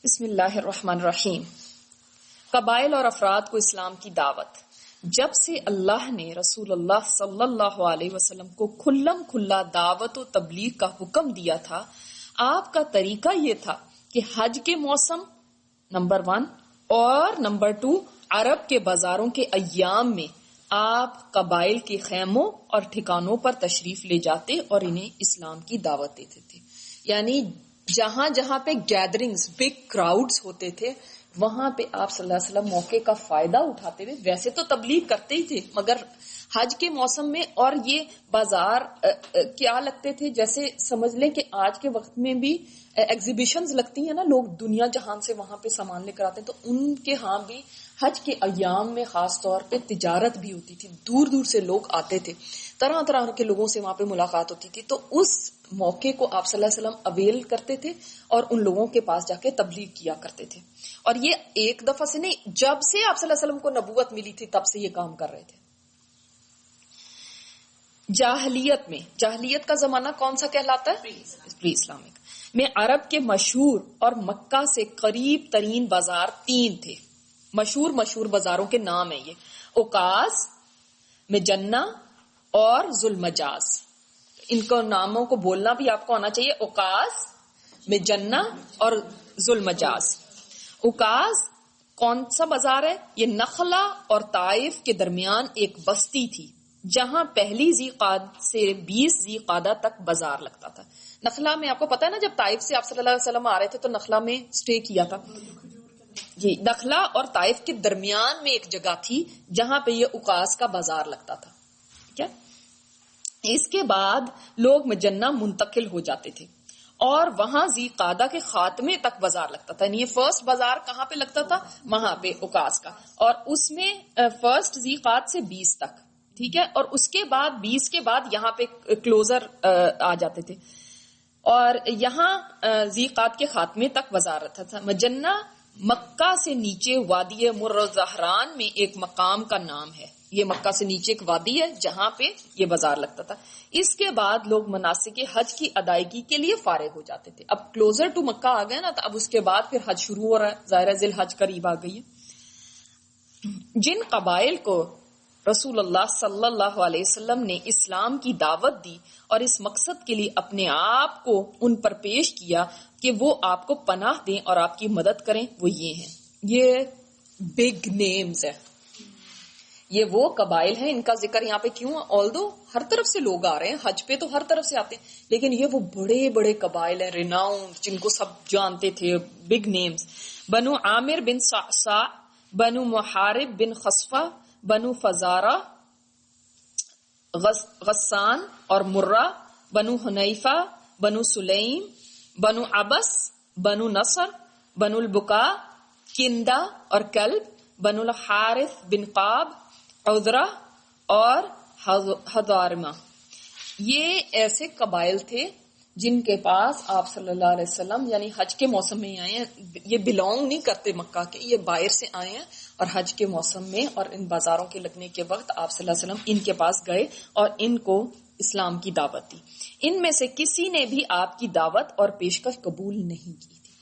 بسم اللہ الرحمن الرحیم۔ قبائل اور افراد کو اسلام کی دعوت۔ جب سے اللہ نے رسول اللہ صلی اللہ علیہ وسلم کو کھلم کھلا دعوت و تبلیغ کا حکم دیا تھا، آپ کا طریقہ یہ تھا کہ حج کے موسم نمبر 1 اور نمبر 2 عرب کے بازاروں کے ایام میں آپ قبائل کے خیموں اور ٹھکانوں پر تشریف لے جاتے اور انہیں اسلام کی دعوت دیتے تھے۔ یعنی جہاں جہاں پہ گیدرنگز، بگ کراؤڈز ہوتے تھے، وہاں پہ آپ صلی اللہ علیہ وسلم موقع کا فائدہ اٹھاتے ہوئے ویسے تو تبلیغ کرتے ہی تھے، مگر حج کے موسم میں اور یہ بازار کیا لگتے تھے، جیسے سمجھ لیں کہ آج کے وقت میں بھی ایگزیبیشنز لگتی ہیں نا، لوگ دنیا جہان سے وہاں پہ سامان لے کر آتے ہیں، تو ان کے ہاں بھی حج کے ایام میں خاص طور پہ تجارت بھی ہوتی تھی، دور دور سے لوگ آتے تھے، طرح طرح کے لوگوں سے وہاں پہ ملاقات ہوتی تھی، تو اس موقع کو آپ صلی اللہ علیہ وسلم اویل کرتے تھے اور ان لوگوں کے پاس جا کے تبلیغ کیا کرتے تھے۔ اور یہ ایک دفعہ سے نہیں، جب سے آپ صلی اللہ علیہ وسلم کو نبوت ملی تھی تب سے یہ کام کر رہے تھے۔ جاہلیت کا زمانہ کون سا کہلاتا ہے؟ پری اسلامک میں عرب کے مشہور اور مکہ سے قریب ترین بازار 3 تھے۔ مشہور بازاروں کے نام ہیں یہ اوکاز، مجنہ اور ذوالمجاز۔ ان کو ناموں کو بولنا بھی آپ کو آنا چاہیے، اوکاز، مجنہ اور ذوالمجاز۔ اوکاز کون سا بازار ہے؟ یہ نخلا اور طائف کے درمیان ایک بستی تھی جہاں پہلی ذی قعدہ سے 20 ذی قعدہ تک بازار لگتا تھا۔ نخلا میں آپ کو پتا ہے نا، جب طائف سے آپ صلی اللہ علیہ وسلم آ رہے تھے تو نخلا میں سٹے کیا تھا۔ جی، نخلا اور طائف کے درمیان میں ایک جگہ تھی جہاں پہ یہ اوکاز کا بازار لگتا تھا۔ کیا اس کے بعد لوگ مجنہ منتقل ہو جاتے تھے اور وہاں ذی قعدہ کے خاتمے تک بازار لگتا تھا۔ یعنی یہ فرسٹ بازار کہاں پہ لگتا تھا؟ وہاں پہ اوکاز کا، اور اس میں فرسٹ ذی قعدہ سے 20 تک، ٹھیک ہے، اور اس کے بعد 20 کے بعد یہاں پہ کلوزر آ جاتے تھے اور یہاں ذی قعدہ کے خاتمے تک بازار رہتا تھا۔ مجنہ مکہ سے نیچے وادی مرزہران میں ایک مقام کا نام ہے۔ یہ مکہ سے نیچے ایک وادی ہے جہاں پہ یہ بازار لگتا تھا۔ اس کے بعد لوگ مناسک حج کی ادائیگی کے لیے فارغ ہو جاتے تھے۔ اب کلوزر ٹو مکہ آ گئے نا، تو اب اس کے بعد پھر حج شروع ہو رہا ہے، ظاہر ہے ذی الحج قریب آ گئی ہے۔ جن قبائل کو رسول اللہ صلی اللہ علیہ وسلم نے اسلام کی دعوت دی اور اس مقصد کے لیے اپنے آپ کو ان پر پیش کیا کہ وہ آپ کو پناہ دیں اور آپ کی مدد کریں، وہ یہ ہیں۔ یہ بگ نیمز ہیں، یہ وہ قبائل ہیں۔ ان کا ذکر یہاں پہ کیوں؟ آلدو ہر طرف سے لوگ آ رہے ہیں، حج پہ تو ہر طرف سے آتے ہیں، لیکن یہ وہ بڑے بڑے قبائل ہیں، ریناؤنڈ، جن کو سب جانتے تھے، بگ نیمز۔ بنو عامر بن صعصع، بنو محارب بن خصفہ، بنو فزارہ، غسان اور مرہ، بنو حنیفہ، بنو سلیم، بنو عبس، بنو نصر، بنو البکا، کندہ اور کلب، بنو الحارث بن قاب، عذرہ اور حضارمہ۔ یہ ایسے قبائل تھے جن کے پاس آپ صلی اللہ علیہ وسلم یعنی حج کے موسم میں آئے ہیں۔ یہ بلونگ نہیں کرتے مکہ کے، یہ باہر سے آئے ہیں اور حج کے موسم میں اور ان بازاروں کے لگنے کے وقت آپ صلی اللہ علیہ وسلم ان کے پاس گئے اور ان کو اسلام کی دعوت دی۔ ان میں سے کسی نے بھی آپ کی دعوت اور پیشکش قبول نہیں کی تھی،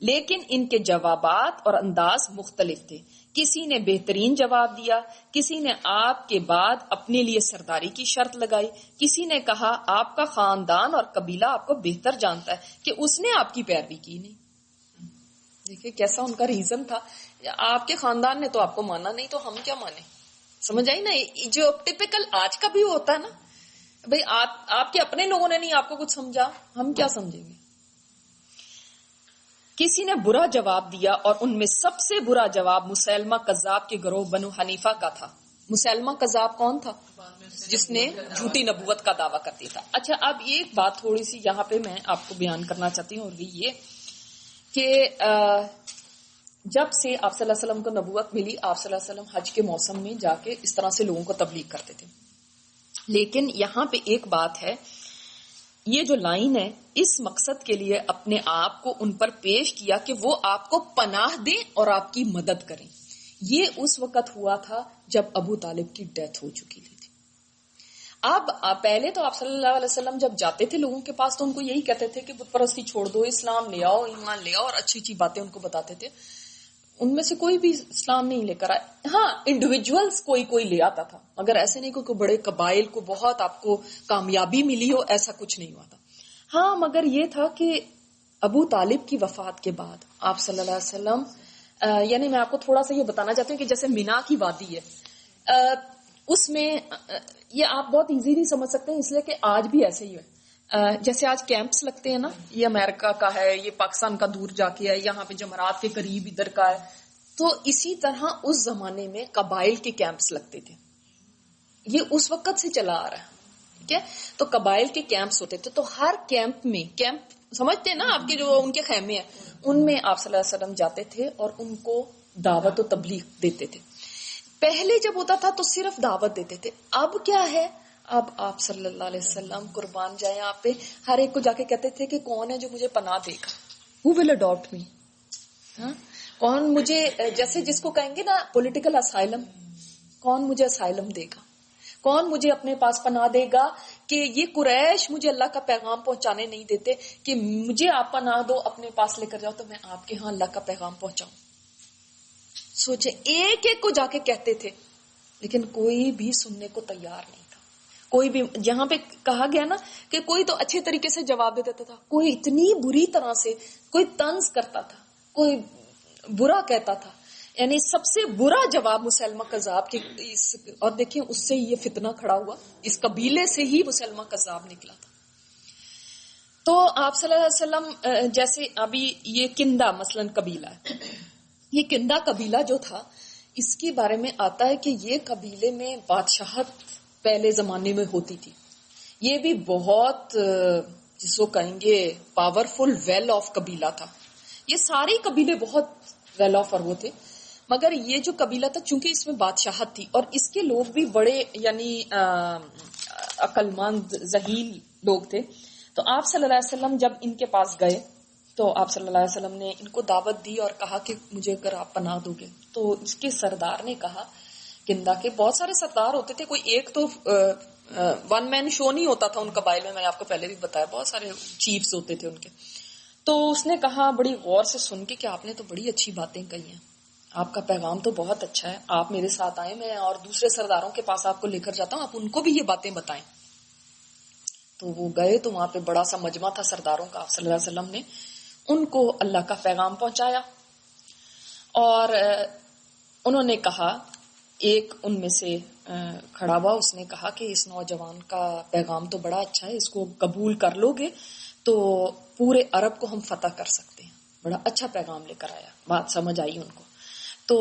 لیکن ان کے جوابات اور انداز مختلف تھے۔ کسی نے بہترین جواب دیا، کسی نے آپ کے بعد اپنے لیے سرداری کی شرط لگائی، کسی نے کہا آپ کا خاندان اور قبیلہ آپ کو بہتر جانتا ہے کہ اس نے آپ کی پیروی کی نہیں۔ دیکھیں کیسا ان کا ریزن تھا، آپ کے خاندان نے تو آپ کو مانا نہیں تو ہم کیا مانیں؟ سمجھ آئی نا؟ جو ٹپیکل آج کا بھی ہوتا ہے نا، بھئی آپ کے اپنے لوگوں نے نہیں آپ کو کچھ سمجھا، ہم کیا سمجھیں گے؟ کسی نے برا جواب دیا اور ان میں سب سے برا جواب مسیلمہ کذاب کے گروہ بنو حنیفہ کا تھا۔ مسیلمہ کذاب کون تھا؟ جس نے جھوٹی نبوت کا دعویٰ کرتی تھا۔ اچھا، اب یہ بات تھوڑی سی یہاں پہ میں آپ کو بیان کرنا چاہتی ہوں، اور یہ کہ جب سے آپ صلی اللہ علیہ وسلم کو نبوت ملی، آپ صلی اللہ علیہ وسلم حج کے موسم میں جا کے اس طرح سے لوگوں کو تبلیغ کرتے تھے، لیکن یہاں پہ ایک بات ہے، یہ جو لائن ہے، اس مقصد کے لیے اپنے آپ کو ان پر پیش کیا کہ وہ آپ کو پناہ دیں اور آپ کی مدد کریں۔ یہ اس وقت ہوا تھا جب ابو طالب کی ڈیتھ ہو چکی تھی۔ اب پہلے تو آپ صلی اللہ علیہ وسلم جب جاتے تھے لوگوں کے پاس تو ان کو یہی کہتے تھے کہ بت پرستی چھوڑ دو، اسلام لے آؤ، ایمان لے آؤ، اور اچھی اچھی باتیں ان کو بتاتے تھے. ان میں سے کوئی بھی اسلام نہیں لے کر آئے. ہاں انڈیویجولس کوئی لے آتا تھا، مگر ایسے نہیں کہ بڑے قبائل کو بہت آپ کو کامیابی ملی ہو، ایسا کچھ نہیں ہوا تھا. ہاں مگر یہ تھا کہ ابو طالب کی وفات کے بعد آپ صلی اللہ علیہ وسلم یعنی میں آپ کو تھوڑا سا یہ بتانا چاہتی ہوں کہ جیسے مینا کی وادی ہے، اس میں یہ آپ بہت ایزیلی سمجھ سکتے ہیں اس لیے کہ آج بھی ایسے ہی ہے. جیسے آج کیمپس لگتے ہیں نا، یہ امریکہ کا ہے، یہ پاکستان کا دور جا کے ہے، یہاں پہ جمرات کے قریب ادھر کا ہے. تو اسی طرح اس زمانے میں قبائل کے کیمپس لگتے تھے. یہ اس وقت سے چلا آ رہا ہے. ٹھیک ہے، تو قبائل کے کیمپس ہوتے تھے. تو ہر کیمپ میں، کیمپ سمجھتے ہیں نا آپ کے جو ان کے خیمے ہیں، ان میں آپ صلی اللہ علیہ وسلم جاتے تھے اور ان کو دعوت و تبلیغ دیتے تھے. پہلے جب ہوتا تھا تو صرف دعوت دیتے تھے. اب کیا ہے، اب آپ صلی اللہ علیہ وسلم قربان جائیں آپ پہ، ہر ایک کو جا کے کہتے تھے کہ کون ہے جو مجھے پناہ دے گا، who will adopt me؟ کون مجھے، جیسے جس کو کہیں گے نا پولیٹیکل اسائلم، کون مجھے اسائلم دے گا، کون مجھے اپنے پاس پناہ دے گا کہ یہ قریش مجھے اللہ کا پیغام پہنچانے نہیں دیتے، کہ مجھے آپ پناہ دو اپنے پاس لے کر جاؤ تو میں آپ کے ہاں اللہ کا پیغام پہنچاؤں. سوچے ایک ایک کو جا کے کہتے تھے، لیکن کوئی بھی سننے کو تیار نہیں تھا. کوئی بھی، جہاں پہ کہا گیا نا کہ کوئی تو اچھے طریقے سے جواب دے دیتا تھا، کوئی اتنی بری طرح سے، کوئی طنز کرتا تھا، کوئی برا کہتا تھا. یعنی سب سے برا جواب مسلمہ کذاب کے، اور دیکھیں اس سے یہ فتنہ کھڑا ہوا، اس قبیلے سے ہی مسلمہ کذاب نکلا تھا. تو آپ صلی اللہ علیہ وسلم جیسے ابھی یہ کندہ مثلاً قبیلہ ہے، یہ کندہ قبیلہ جو تھا اس کے بارے میں آتا ہے کہ یہ قبیلے میں بادشاہت پہلے زمانے میں ہوتی تھی. یہ بھی بہت جس کو کہیں گے پاورفل ویل آف قبیلہ تھا. یہ سارے قبیلے بہت ویل آف اور وہ تھے، مگر یہ جو قبیلہ تھا چونکہ اس میں بادشاہت تھی اور اس کے لوگ بھی بڑے یعنی عقل مند ذہین لوگ تھے. تو آپ صلی اللہ علیہ وسلم جب ان کے پاس گئے تو آپ صلی اللہ علیہ وسلم نے ان کو دعوت دی اور کہا کہ مجھے اگر آپ پناہ دو گے. تو اس کے سردار نے کہا، کندہ کے بہت سارے سردار ہوتے تھے، کوئی ایک تو ون مین شو نہیں ہوتا تھا ان قبائل میں نے آپ کو پہلے بھی بتایا، بہت سارے چیفز ہوتے تھے ان کے. تو اس نے کہا بڑی غور سے سن کے کہ آپ نے تو بڑی اچھی باتیں کہی ہیں، آپ کا پیغام تو بہت اچھا ہے، آپ میرے ساتھ آئے، میں اور دوسرے سرداروں کے پاس آپ کو لے کر جاتا ہوں، آپ ان کو بھی یہ باتیں بتائیں. تو وہ گئے تو وہاں پہ بڑا سا مجمع تھا سرداروں کا. آپ صلی اللہ علیہ وسلم نے ان کو اللہ کا پیغام پہنچایا اور انہوں نے کہا، ایک ان میں سے کھڑا ہوا، اس نے کہا کہ اس نوجوان کا پیغام تو بڑا اچھا ہے، اس کو قبول کر لو گے تو پورے عرب کو ہم فتح کر سکتے ہیں. بڑا اچھا پیغام لے کر آیا، بات سمجھ آئی ان کو. تو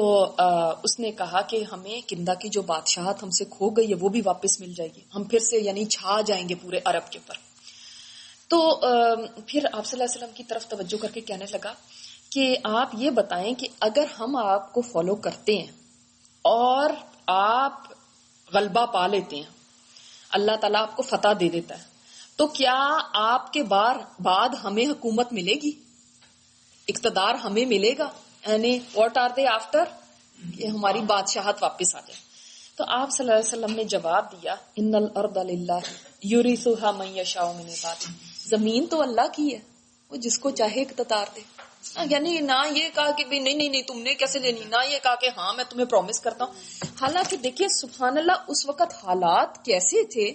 اس نے کہا کہ ہمیں کندہ کی جو بادشاہت ہم سے کھو گئی ہے وہ بھی واپس مل جائے گی، ہم پھر سے یعنی چھا جائیں گے پورے عرب کے اوپر. تو پھر آپ صلی اللہ علیہ وسلم کی طرف توجہ کر کے کہنے لگا کہ آپ یہ بتائیں کہ اگر ہم آپ کو فالو کرتے ہیں اور آپ غلبہ پا لیتے ہیں، اللہ تعالیٰ آپ کو فتح دے دیتا ہے، تو کیا آپ کے بعد ہمیں حکومت ملے گی، اقتدار ہمیں ملے گا؟ یعنی واٹ آر دے آفٹر، کہ ہماری بادشاہت واپس آ جائے. تو آپ صلی اللہ علیہ وسلم نے جواب دیا، ان الارض للہ یورثها من یشاء من عبادہ، زمین تو اللہ کی ہے، وہ جس کو چاہے اقتدار دے. یعنی نہ یہ کہا کہ نہیں نہیں نہیں تم نے کیسے لینی، نہ یہ کہا کہ ہاں میں تمہیں پرومس کرتا ہوں. حالانکہ دیکھیے سبحان اللہ اس وقت حالات کیسے تھے،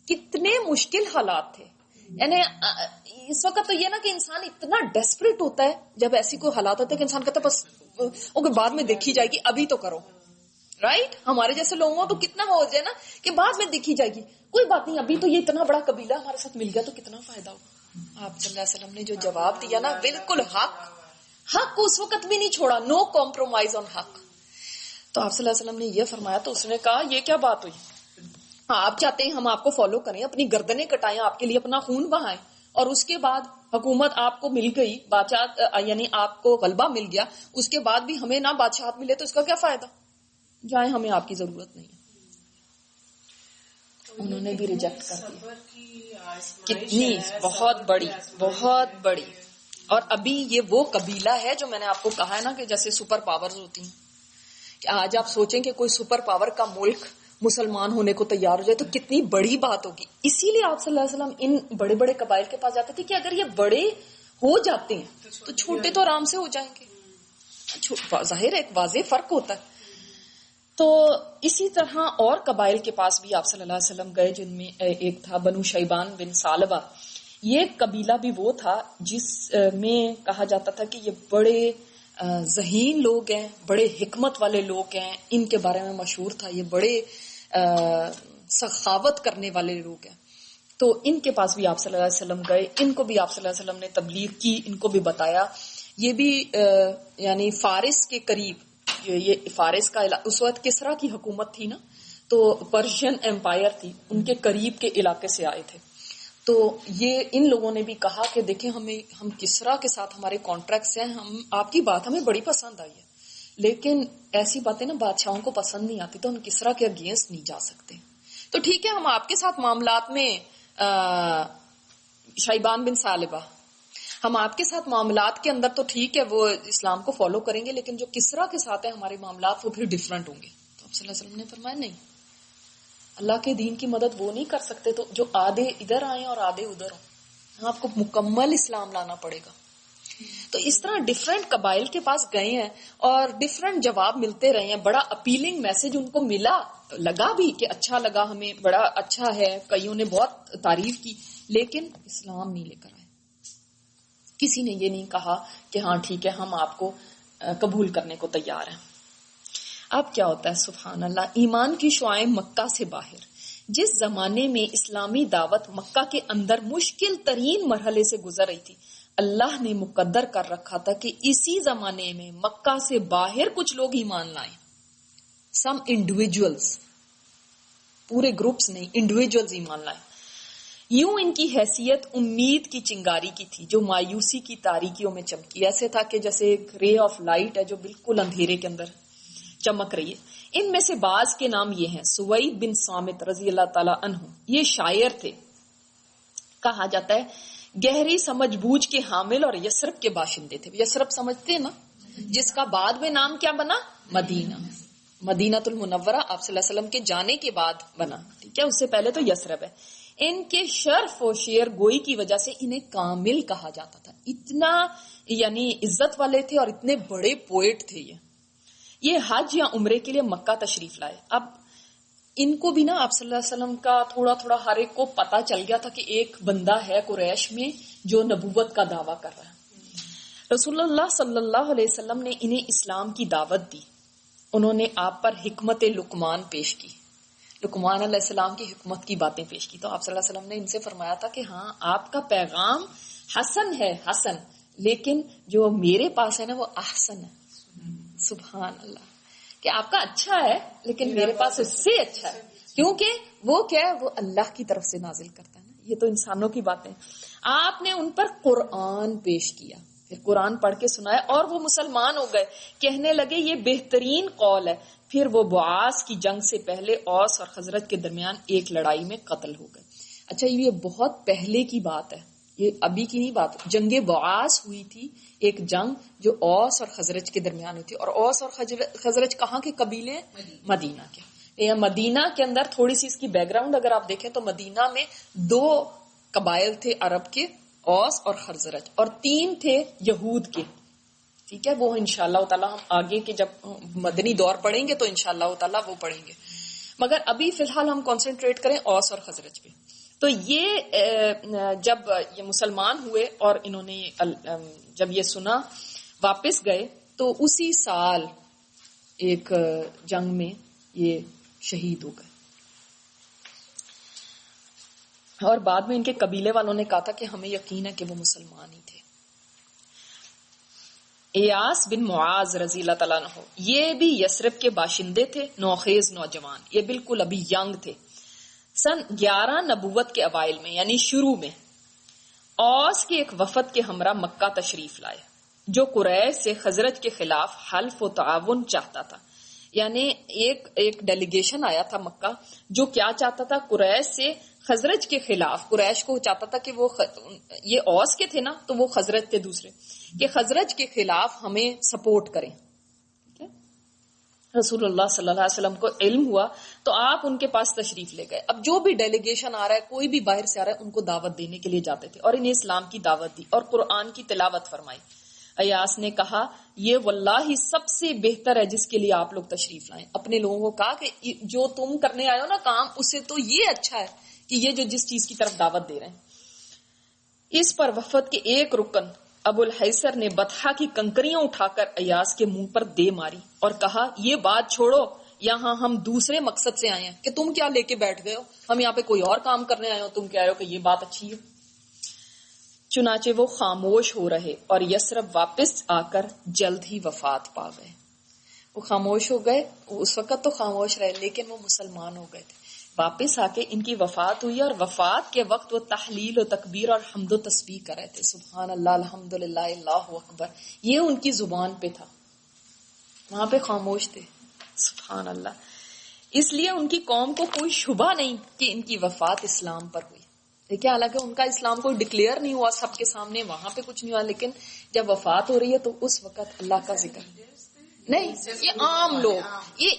کتنے مشکل حالات تھے. یعنی اس وقت تو یہ نا کہ انسان اتنا ڈیسپریٹ ہوتا ہے جب ایسی کوئی حالات ہوتے ہیں کہ انسان کہتا ہے بس اوکے بعد میں دیکھی جائے گی، ابھی تو کرو. رائٹ، ہمارے جیسے لوگوں تو کتنا ہو جائے نا کہ بعد میں دیکھی جائے گی، کوئی بات نہیں، ابھی تو یہ اتنا بڑا قبیلہ ہمارے ساتھ مل گیا تو کتنا فائدہ ہوگا. آپ صلی اللہ علیہ وسلم نے جو جواب دیا نا، بالکل حق اس وقت بھی نہیں چھوڑا، نو کمپرومائز آن حق. تو آپ صلی اللہ علیہ وسلم نے یہ فرمایا تو اس نے کہا یہ کیا بات ہوئی، آپ چاہتے ہیں ہم آپ کو فالو کریں، اپنی گردنیں کٹائیں، آپ کے لیے اپنا خون بہائیں، اور اس کے بعد حکومت آپ کو مل گئی، بادشاہ یعنی آپ کو غلبہ مل گیا، اس کے بعد بھی ہمیں نہ بادشاہت ملے تو اس کا کیا فائدہ، جائیں ہمیں آپ کی ضرورت نہیں ہے. انہوں نے بھی ریجیکٹ کر دیا. کتنی بہت بڑی. اور ابھی یہ وہ قبیلہ ہے جو میں نے آپ کو کہا ہے نا کہ جیسے سپر پاورز ہوتی ہیں، کہ آج آپ سوچیں کہ کوئی سپر پاور کا ملک مسلمان ہونے کو تیار ہو جائے تو کتنی بڑی بات ہوگی. اسی لیے آپ صلی اللہ علیہ وسلم ان بڑے بڑے قبائل کے پاس جاتے تھے کہ اگر یہ بڑے ہو جاتے ہیں تو چھوٹے تو آرام سے ہو جائیں گے. ظاہر ایک واضح فرق ہوتا ہے. تو اسی طرح اور قبائل کے پاس بھی آپ صلی اللہ علیہ وسلم گئے، جن میں ایک تھا بنو شیبان بن سالبہ. یہ قبیلہ بھی وہ تھا جس میں کہا جاتا تھا کہ یہ بڑے ذہین لوگ ہیں، بڑے حکمت والے لوگ ہیں. ان کے بارے میں مشہور تھا یہ بڑے سخاوت کرنے والے لوگ ہیں. تو ان کے پاس بھی آپ صلی اللہ علیہ وسلم گئے، ان کو بھی آپ صلی اللہ علیہ وسلم نے تبلیغ کی، ان کو بھی بتایا. یہ بھی یعنی فارس کے قریب، یہ فارس کا اس وقت کسرا کی حکومت تھی نا، تو پرشین امپائر تھی، ان کے قریب کے علاقے سے آئے تھے. تو یہ ان لوگوں نے بھی کہا کہ دیکھیں ہم کسرا کے ساتھ ہمارے کانٹریکٹس ہیں، ہم آپ کی بات ہمیں بڑی پسند آئی ہے، لیکن ایسی باتیں نا بادشاہوں کو پسند نہیں آتی، تو ہم کسرا کے اگینسٹ نہیں جا سکتے. تو ٹھیک ہے، ہم آپ کے ساتھ معاملات میں شیبان بن سالبہ، ہم آپ کے ساتھ معاملات کے اندر تو ٹھیک ہے وہ اسلام کو فالو کریں گے، لیکن جو کسرا کے ساتھ ہے ہمارے معاملات وہ پھر ڈیفرنٹ ہوں گے. تو آپ صلی اللہ علیہ وسلم نے فرمایا نہیں، اللہ کے دین کی مدد وہ نہیں کر سکتے تو جو آدھے ادھر آئیں اور آدھے ادھر ہوں، آپ کو مکمل اسلام لانا پڑے گا. تو اس طرح ڈفرینٹ قبائل کے پاس گئے ہیں اور ڈفرینٹ جواب ملتے رہے ہیں. بڑا اپیلنگ میسج ان کو ملا، لگا بھی کہ اچھا لگا، ہمیں بڑا اچھا ہے، کئیوں نے بہت تعریف کی، لیکن اسلام نہیں لے کر آئے. کسی نے یہ نہیں کہا کہ ہاں ٹھیک ہے ہم آپ کو قبول کرنے کو تیار ہیں. اب کیا ہوتا ہے سبحان اللہ، ایمان کی شعائیں مکہ سے باہر. جس زمانے میں اسلامی دعوت مکہ کے اندر مشکل ترین مرحلے سے گزر رہی تھی، اللہ نے مقدر کر رکھا تھا کہ اسی زمانے میں مکہ سے باہر کچھ لوگ ایمان لائیں. سم انڈیویجولز، پورے گروپس نہیں، انڈیویجولز ایمان لائیں. یوں ان کی حیثیت امید کی چنگاری کی تھی جو مایوسی کی تاریکیوں میں چمکی. ایسے تھا کہ جیسے ایک رے آف لائٹ ہے جو بالکل اندھیرے کے اندر چمک رہی ہے. ان میں سے بعض کے نام یہ ہیں: سوید بن صامت رضی اللہ تعالی عنہ، یہ شاعر تھے. کہا جاتا ہے گہری سمجھ بوجھ کے حامل اور یثرب کے باشندے تھے. یثرب سمجھتے ہیں نا، جس کا بعد میں نام کیا بنا؟ مدینہ. مدینہ المنورہ آپ صلی اللہ علیہ وسلم کے جانے کے بعد بنا، ٹھیک ہے، اس سے پہلے تو یثرب ہے. ان کے شرف و شعر گوئی کی وجہ سے انہیں کامل کہا جاتا تھا. اتنا یعنی عزت والے تھے اور اتنے بڑے پوئٹ تھے. یہ حج یا عمرے کے لیے مکہ تشریف لائے. اب ان کو بھی نا آپ صلی اللہ علیہ وسلم کا تھوڑا تھوڑا ہر ایک کو پتا چل گیا تھا کہ ایک بندہ ہے قریش میں جو نبوت کا دعویٰ کر رہا ہے. رسول اللہ صلی اللہ علیہ وسلم نے انہیں اسلام کی دعوت دی. انہوں نے آپ پر حکمت لقمان پیش کی، لقمان علیہ السلام کی حکمت کی باتیں پیش کی. تو آپ صلی اللہ علیہ وسلم نے ان سے فرمایا تھا کہ ہاں آپ کا پیغام حسن ہے، حسن، لیکن جو میرے پاس ہے نا وہ احسن ہے. سبحان اللہ، کہ آپ کا اچھا ہے لیکن میرے پاس اس سے اچھا ہے، کیونکہ وہ کیا ہے، وہ اللہ کی طرف سے نازل کرتا ہے نا. یہ تو انسانوں کی باتیں. آپ نے ان پر قرآن پیش کیا، پھر قرآن پڑھ کے سنایا اور وہ مسلمان ہو گئے. کہنے لگے یہ بہترین قول ہے. پھر وہ بعاث کی جنگ سے پہلے اوس اور خزرج کے درمیان ایک لڑائی میں قتل ہو گئے. اچھا یہ بہت پہلے کی بات ہے، یہ ابھی کی نہیں بات. جنگ بعاث ہوئی تھی، ایک جنگ جو اوس اور خزرج کے درمیان ہوئی تھی. اور اوس اور خزرج کہاں کے قبیلے ہیں؟ مدینہ کے. مدینہ کے اندر تھوڑی سی اس کی بیک گراؤنڈ اگر آپ دیکھیں تو مدینہ میں 2 قبائل تھے عرب کے، اوس اور خزرج، اور 3 تھے یہود کے. ٹھیک ہے، وہ انشاءاللہ تعالی ہم آگے کے جب مدنی دور پڑھیں گے تو انشاءاللہ تعالی وہ پڑھیں گے، مگر ابھی فی الحال ہم کنسنٹریٹ کریں اوس اور خزرج پہ. تو یہ جب یہ مسلمان ہوئے اور انہوں نے جب یہ سنا واپس گئے تو اسی سال ایک جنگ میں یہ شہید ہو گئے. اور بعد میں ان کے قبیلے والوں نے کہا تھا کہ ہمیں یقین ہے کہ وہ مسلمان ہی تھے. ایاس بن معاذ رضی اللہ تعالیٰ عنہ، یہ بھی یثرب کے باشندے تھے، نوخیز نوجوان، یہ بالکل ابھی ینگ تھے. سن 11 نبوت کے اوائل میں یعنی شروع میں اوس کے ایک وفد کے ہمراہ مکہ تشریف لائے جو قریش سے خزرج کے خلاف حلف و تعاون چاہتا تھا. یعنی ایک ڈیلیگیشن آیا تھا مکہ جو کیا چاہتا تھا، قریش سے خزرج کے خلاف. قریش کو چاہتا تھا کہ وہ یہ اوس کے تھے نا تو وہ خزرج تھے دوسرے، کہ خزرج کے خلاف ہمیں سپورٹ کریں. رسول اللہ صلی اللہ علیہ وسلم کو علم ہوا تو آپ ان کے پاس تشریف لے گئے. اب جو بھی ڈیلیگیشن آ رہا ہے، کوئی بھی باہر سے آ رہا ہے، ان کو دعوت دینے کے لیے جاتے تھے اور انہیں اسلام کی دعوت دی اور قرآن کی تلاوت فرمائی. ایاس نے کہا یہ واللہ سب سے بہتر ہے جس کے لیے آپ لوگ تشریف لائیں. اپنے لوگوں کو کہا کہ جو تم کرنے آئے ہو نا کام، اس سے تو یہ اچھا ہے کہ یہ جو جس چیز کی طرف دعوت دے رہے ہیں. اس پر وفد کے ایک رکن ابو الحیثر نے بطحا کی کنکریاں اٹھا کر ایاس کے منہ پر دے ماری اور کہا یہ بات چھوڑو، یہاں ہم دوسرے مقصد سے آئے ہیں کہ تم کیا لے کے بیٹھ گئے ہو، ہم یہاں پہ کوئی اور کام کرنے آئے ہو، تم کہہ رہے ہو کہ یہ بات اچھی ہے. چنانچہ وہ خاموش ہو رہے اور یثرب واپس آ کر جلد ہی وفات پا گئے. وہ خاموش ہو گئے، اس وقت تو خاموش رہے لیکن وہ مسلمان ہو گئے تھے. واپس آ کے ان کی وفات ہوئی اور وفات کے وقت وہ تحلیل و تکبیر اور حمد و تسبیح کر رہے تھے. سبحان اللہ، الحمدللہ، اللہ اکبر، یہ ان کی زبان پہ تھا. وہاں پہ خاموش تھے. سبحان اللہ. اس لیے ان کی قوم کو کوئی شبہ نہیں کہ ان کی وفات اسلام پر ہوئی. دیکھیں حالانکہ ان کا اسلام کوئی ڈکلیئر نہیں ہوا سب کے سامنے، وہاں پہ کچھ نہیں ہوا، لیکن جب وفات ہو رہی ہے تو اس وقت اللہ کا ذکر نہیں. یہ عام لوگ، یہ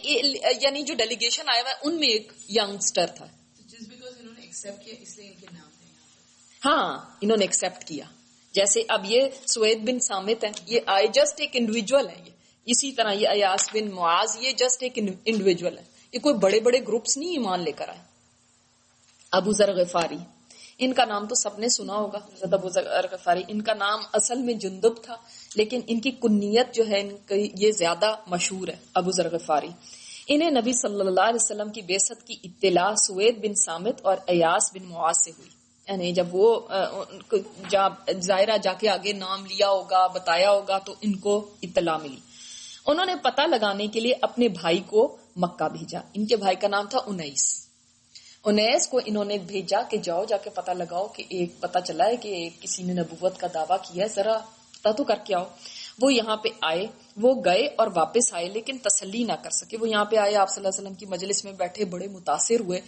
یعنی جو ڈیلیگیشن آیا ہوا ہے ان میں ایک ینگسٹر تھا. ہاں انہوں نے ایکسپٹ کیا. جیسے اب یہ سوید بن سامت ہیں، یہ آئے جسٹ ایک انڈیویجول ہے. اسی طرح یہ ایاس بن معاذ، یہ جسٹ ایک انڈیویجول ہے. یہ کوئی بڑے بڑے گروپس نہیں ایمان لے کر آئے. ابو ذر غفاری، ان کا نام تو سب نے سنا ہوگا. حضرت ابو ذر غفاری، ان کا نام اصل میں جندب تھا لیکن ان کی کنیت جو ہے یہ زیادہ مشہور ہے، ابو ذر غفاری. انہیں نبی صلی اللہ علیہ وسلم کی بعثت کی اطلاع سوید بن سامت اور ایاس بن معاذ سے ہوئی. یعنی جب وہ ظاہرہ جا کے آگے نام لیا ہوگا، بتایا ہوگا تو ان کو اطلاع ملی. انہوں نے پتہ لگانے کے لیے اپنے بھائی کو مکہ بھیجا. ان کے بھائی کا نام تھا انیس کو انہوں نے بھیجا کہ جاؤ جا کے پتہ لگاؤ کہ ایک پتہ چلا ہے کہ کسی نے نبوت کا دعویٰ کیا ہے، ذرا پتہ تو کر کے آؤ. وہ یہاں پہ آئے، وہ گئے اور واپس آئے لیکن تسلی نہ کر سکے. وہ یہاں پہ آئے، آپ صلی اللہ علیہ وسلم کی مجلس میں بیٹھے، بڑے متاثر ہوئے.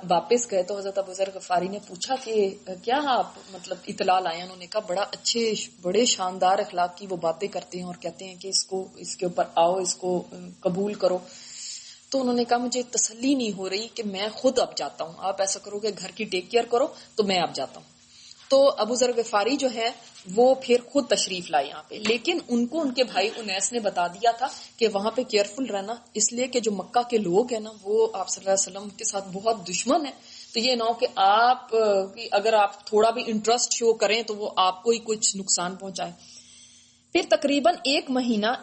واپس گئے تو حضرت ابو ذر غفاری نے پوچھا کہ کیا آپ مطلب اطلاع لائے؟ انہوں نے کہا بڑا اچھے بڑے شاندار اخلاق کی وہ باتیں کرتے ہیں اور کہتے ہیں کہ اس کے اوپر آؤ، اس کو قبول کرو. تو انہوں نے کہا مجھے تسلی نہیں ہو رہی کہ میں خود اب جاتا ہوں، آپ ایسا کرو کہ گھر کی ٹیک کیئر کرو تو میں اب جاتا ہوں. تو ابو ذر غفاری جو ہے وہ پھر خود تشریف لائے یہاں پہ، لیکن ان کو ان کے بھائی انیس نے بتا دیا تھا کہ وہاں پہ کیئرفل رہنا، اس لیے کہ جو مکہ کے لوگ ہیں نا وہ آپ صلی اللہ علیہ وسلم کے ساتھ بہت دشمن ہیں. تو یہ نہ ہو کہ آپ اگر آپ تھوڑا بھی انٹرسٹ شو کریں تو وہ آپ کو ہی کچھ نقصان پہنچائے. پھر تقریباً ایک مہینہ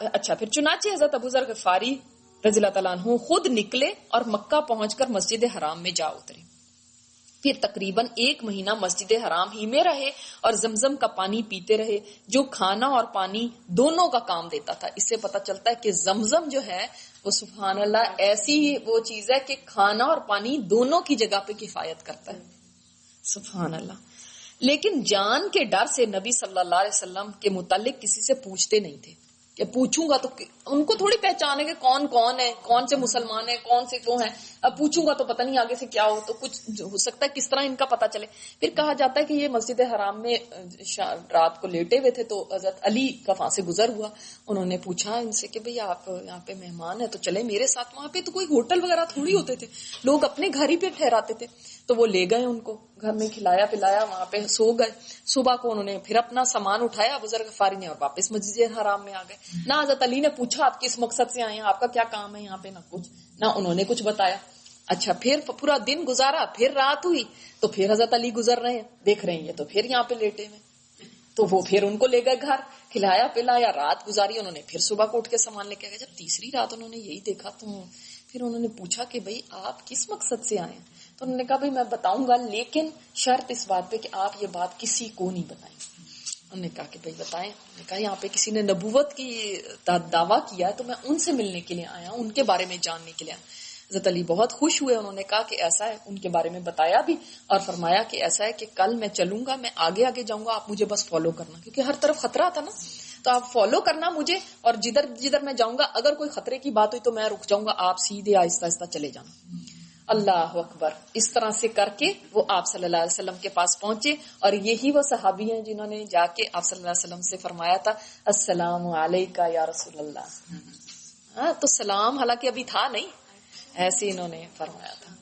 اچھا پھر چنانچہ حضرت ابو ذر غفاری رضی اللہ تعالیٰ عنہ خود نکلے اور مکہ پہنچ کر مسجد حرام میں جا اترے. پھر تقریباً ایک مہینہ مسجد حرام ہی میں رہے اور زمزم کا پانی پیتے رہے جو کھانا اور پانی دونوں کا کام دیتا تھا. اس سے پتہ چلتا ہے کہ زمزم جو ہے وہ سبحان اللہ ایسی وہ چیز ہے کہ کھانا اور پانی دونوں کی جگہ پہ کفایت کرتا ہے. سبحان اللہ. لیکن جان کے ڈر سے نبی صلی اللہ علیہ وسلم کے متعلق کسی سے پوچھتے نہیں تھے کہ پوچھوں گا تو ان کو تھوڑی پہچان ہے کہ کون کون ہے، کون سے مسلمان ہیں، کون سے وہ ہیں. اب پوچھوں گا تو پتہ نہیں آگے سے کیا ہو، تو کچھ ہو سکتا ہے کس طرح ان کا پتہ چلے. پھر کہا جاتا ہے کہ یہ مسجد حرام میں رات کو لیٹے ہوئے تھے تو حضرت علی کا وہاں سے گزر ہوا. انہوں نے پوچھا ان سے کہ بھئی آپ یہاں پہ مہمان ہیں تو چلے میرے ساتھ. وہاں پہ تو کوئی ہوٹل وغیرہ تھوڑی ہوتے تھے، لوگ اپنے گھر ہی پہ ٹھہراتے تھے. تو وہ لے گئے، ان کو گھر میں کھلایا پلایا، وہاں پہ سو گئے. صبح کو انہوں نے پھر اپنا سامان اٹھایا ابو ذر غفاری نے اور واپس مسجد حرام میں آ گئے. نہ حضرت علی نے پوچھا آپ کس مقصد سے آئے ہیں، آپ کا کیا کام ہے یہاں پہ، نہ کچھ، نہ انہوں نے کچھ بتایا. اچھا پھر پورا دن گزارا، پھر رات ہوئی تو پھر حضرت علی گزر رہے ہیں، دیکھ رہے ہیں یہ تو پھر یہاں پہ لیٹے ہوئے. تو وہ پھر ان کو لے گئے گھر، کھلایا پلایا، رات گزاری. انہوں نے پھر صبح کو اٹھ کے سامان لے کے گئے. جب تیسری رات انہوں نے یہی دیکھا تو پھر انہوں نے پوچھا کہ بھئی آپ کس مقصد سے آئے ہیں؟ تو انہوں نے کہا بھئی میں بتاؤں گا لیکن شرط اس بات پہ کہ آپ یہ بات کسی کو نہیں بتائیں. انہوں نے کہا کہ بھئی بتائیں. انہوں نے کہا یہاں پہ کسی نے نبوت کی دعویٰ کیا ہے تو میں ان سے ملنے کے لیے آیا ہوں، ان کے بارے میں جاننے کے لیے آیا. حضرت علی بہت خوش ہوئے. انہوں نے کہا کہ ایسا ہے، ان کے بارے میں بتایا بھی اور فرمایا کہ ایسا ہے کہ کل میں چلوں گا، میں آگے آگے جاؤں گا، آپ مجھے بس فالو کرنا، کیونکہ ہر طرف خطرہ تھا نا. تو آپ فالو کرنا مجھے، اور جدھر جدھر میں جاؤں گا اگر کوئی خطرے کی بات ہوئی تو میں رک جاؤں گا، آپ سیدھے آہستہ آہستہ چلے جانا. اللہ اکبر. اس طرح سے کر کے وہ آپ صلی اللہ علیہ وسلم کے پاس پہنچے اور یہی وہ صحابی ہیں جنہوں نے جا کے آپ صلی اللہ علیہ وسلم سے فرمایا تھا السلام علیکہ یا رسول اللہ. ہاں تو سلام حالانکہ ابھی تھا نہیں، ایسے انہوں نے فرمایا تھا.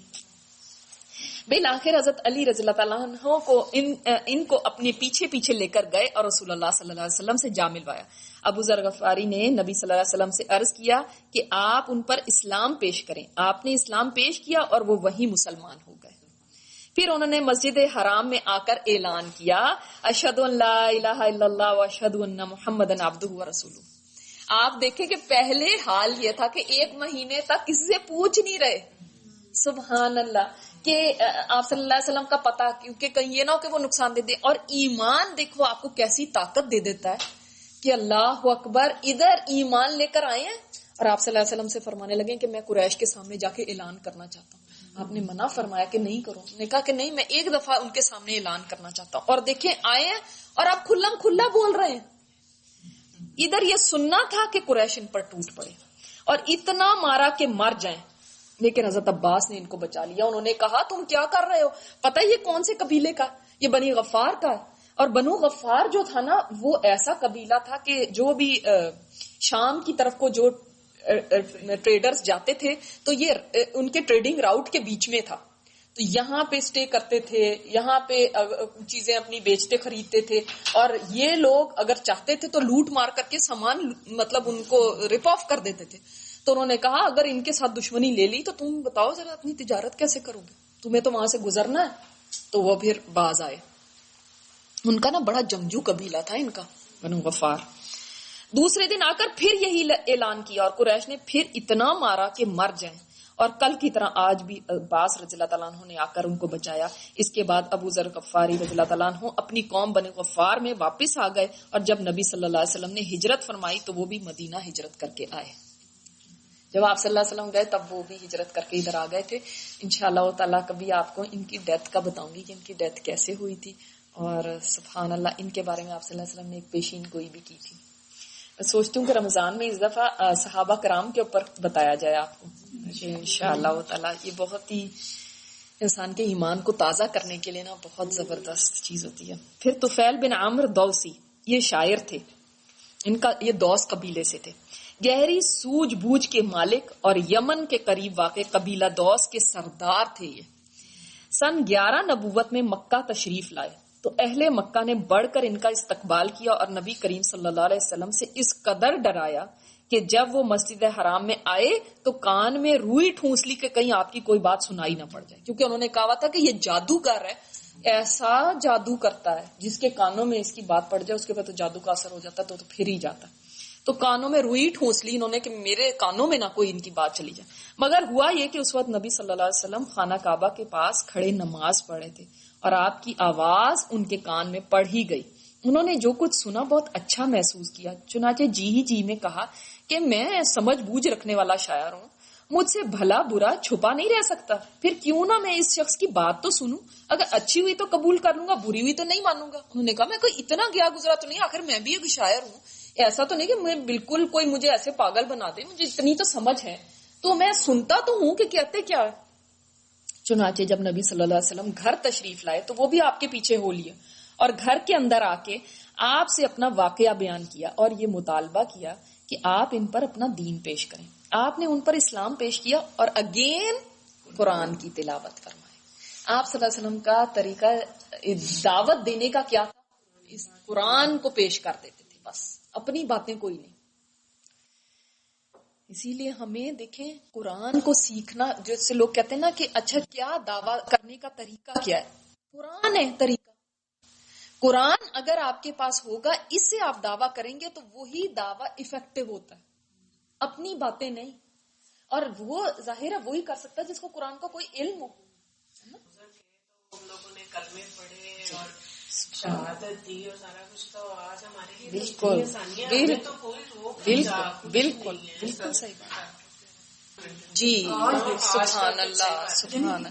بالآخر حضرت علی رضی اللہ تعالیٰ عنہ کو ان کو اپنے پیچھے پیچھے لے کر گئے اور رسول اللہ صلی اللہ علیہ وسلم سے جا ملوایا. ابو ذر غفاری نے نبی صلی اللہ علیہ وسلم سے عرض کیا کہ آپ ان پر اسلام پیش کریں. آپ نے اسلام پیش کیا اور وہ وہی مسلمان ہو گئے. پھر انہوں نے مسجد حرام میں آ کر اعلان کیا اشہد ان لا الہ الا اللہ و اشہد ان محمدن عبدہ و رسولہ. آپ دیکھیں کہ پہلے حال یہ تھا کہ 1 مہینے تک کسی سے پوچھ نہیں رہے. سبحان اللہ کہ آپ صلی اللہ علیہ وسلم کا پتہ، کیونکہ کہیں یہ نہ ہو کہ وہ نقصان دے دے. اور ایمان دیکھو آپ کو کیسی طاقت دے دیتا ہے کہ اللہ اکبر، ادھر ایمان لے کر آئے ہیں اور آپ صلی اللہ علیہ وسلم سے فرمانے لگے کہ میں قریش کے سامنے جا کے اعلان کرنا چاہتا ہوں. آپ نے منع فرمایا کہ نہیں کرو. نے کہا کہ نہیں، میں ایک دفعہ ان کے سامنے اعلان کرنا چاہتا ہوں. اور دیکھیں آئے ہیں اور آپ کھلم کھلا بول رہے ہیں. ادھر یہ سننا تھا کہ قریش ان پر ٹوٹ پڑے اور اتنا مارا کہ مر جائیں، لیکن حضرت عباس نے ان کو بچا لیا. انہوں نے کہا تم کیا کر رہے ہو؟ پتہ یہ کون سے قبیلے کا؟ یہ بنی غفار کا ہے. اور بنو غفار جو تھا نا، وہ ایسا قبیلہ تھا کہ جو بھی شام کی طرف کو جو ٹریڈرز جاتے تھے تو یہ ان کے ٹریڈنگ راؤٹ کے بیچ میں تھا. تو یہاں پہ سٹے کرتے تھے، یہاں پہ چیزیں اپنی بیچتے خریدتے تھے. اور یہ لوگ اگر چاہتے تھے تو لوٹ مار کر کے سامان مطلب ان کو رپ آف کر دیتے تھے. تو انہوں نے کہا اگر ان کے ساتھ دشمنی لے لی تو تم بتاؤ ذرا اپنی تجارت کیسے کرو گے؟ تمہیں تو وہاں سے گزرنا ہے. تو وہ پھر باز آئے. ان کا نا بڑا جمجو قبیلہ تھا ان کا، بنو غفار. دوسرے دن آ کر پھر یہی اعلان کیا اور قریش نے پھر اتنا مارا کہ مر جائیں. اور کل کی طرح آج بھی عباس رضی اللہ تعالیٰ عنہ نے آ کر ان کو بچایا. اس کے بعد ابو ذر غفاری رضی اللہ تعالیٰ عنہ اپنی قوم بنو غفار میں واپس آ گئے. اور جب نبی صلی اللہ علیہ وسلم نے ہجرت فرمائی تو وہ بھی مدینہ ہجرت کر کے آئے. جب آپ صلی اللہ علیہ وسلم گئے تب وہ بھی ہجرت کر کے ادھر آ گئے تھے. انشاءاللہ تعالیٰ کبھی آپ کو ان کی ڈیتھ کا بتاؤں گی کہ ان کی ڈیتھ کیسے ہوئی تھی. اور سبحان اللہ ان کے بارے میں آپ صلی اللہ علیہ وسلم نے ایک پیشین گوئی بھی کی تھی. سوچتی ہوں کہ رمضان میں اس دفعہ صحابہ کرام کے اوپر بتایا جائے آپ کو انشاءاللہ تعالیٰ. یہ بہت ہی انسان کے ایمان کو تازہ کرنے کے لیے نا بہت زبردست چیز ہوتی ہے. پھر طفیل بن عامر دوسی، یہ شاعر تھے. ان کا یہ دوس قبیلے سے تھے. گہری سوجھ بوجھ کے مالک اور یمن کے قریب واقع قبیلہ دوس کے سردار تھے. یہ سن 11 نبوت میں مکہ تشریف لائے تو اہل مکہ نے بڑھ کر ان کا استقبال کیا اور نبی کریم صلی اللہ علیہ وسلم سے اس قدر ڈرایا کہ جب وہ مسجد حرام میں آئے تو کان میں روئی ٹھونس لی کہ کہیں آپ کی کوئی بات سنائی نہ پڑ جائے. کیونکہ انہوں نے کہا تھا کہ یہ جادوگر ہے، ایسا جادو کرتا ہے جس کے کانوں میں اس کی بات پڑ جائے اس کے بعد تو جادو کا اثر ہو جاتا تو پھر ہی جاتا. تو کانوں میں روئی ٹھونس لی انہوں نے کہ میرے کانوں میں نہ کوئی ان کی بات چلی جائے. مگر ہوا یہ کہ اس وقت نبی صلی اللہ علیہ وسلم خانہ کعبہ کے پاس کھڑے نماز پڑھے تھے اور آپ کی آواز ان کے کان میں پڑ ہی گئی. انہوں نے جو کچھ سنا بہت اچھا محسوس کیا. چنانچہ جی میں کہا کہ میں سمجھ بوجھ رکھنے والا شاعر ہوں، مجھ سے بھلا برا چھپا نہیں رہ سکتا. پھر کیوں نہ میں اس شخص کی بات تو سنوں، اگر اچھی ہوئی تو قبول کر لوں گا، بری ہوئی تو نہیں مانوں گا. انہوں نے کہا میں کوئی اتنا گیا گزرا تو نہیں، آخر میں بھی ایک شاعر ہوں. ایسا تو نہیں کہ میں بالکل کوئی مجھے ایسے پاگل بنا دے، مجھے اتنی تو سمجھ ہے تو میں سنتا تو ہوں کہ کہتے کیا ہے. چنانچہ جب نبی صلی اللہ علیہ وسلم گھر تشریف لائے تو وہ بھی آپ کے پیچھے ہو لیا اور گھر کے اندر آ کے آپ سے اپنا واقعہ بیان کیا اور یہ مطالبہ کیا کہ آپ ان پر اپنا دین پیش کریں. آپ نے ان پر اسلام پیش کیا اور اگین قرآن کی تلاوت فرمائی. آپ صلی اللہ علیہ وسلم کا طریقہ دعوت دینے کا کیا تھا؟ اس قرآن کو پیش کر دیتے تھے، بس اپنی باتیں کوئی نہیں. اسی لیے ہمیں دیکھیں قرآن کو سیکھنا، جیسے لوگ کہتے ہیں نا کہ اچھا کیا دعویٰ کرنے کا طریقہ کیا ہے، قرآن ہے طریقہ. قرآن اگر آپ کے پاس ہوگا، اس سے آپ دعویٰ کریں گے تو وہی دعویٰ افیکٹو ہوتا ہے، اپنی باتیں نہیں. اور وہ ظاہر ہے وہی کر سکتا ہے جس کو قرآن کا کوئی علم ہو. ہم لوگوں نے کلمے پڑھے اور شہادت دی اور سارا کچھ، تو آج ہمارے لیے بالکل بالکل بالکل صحیح بات. جی سبحان اللہ سبحان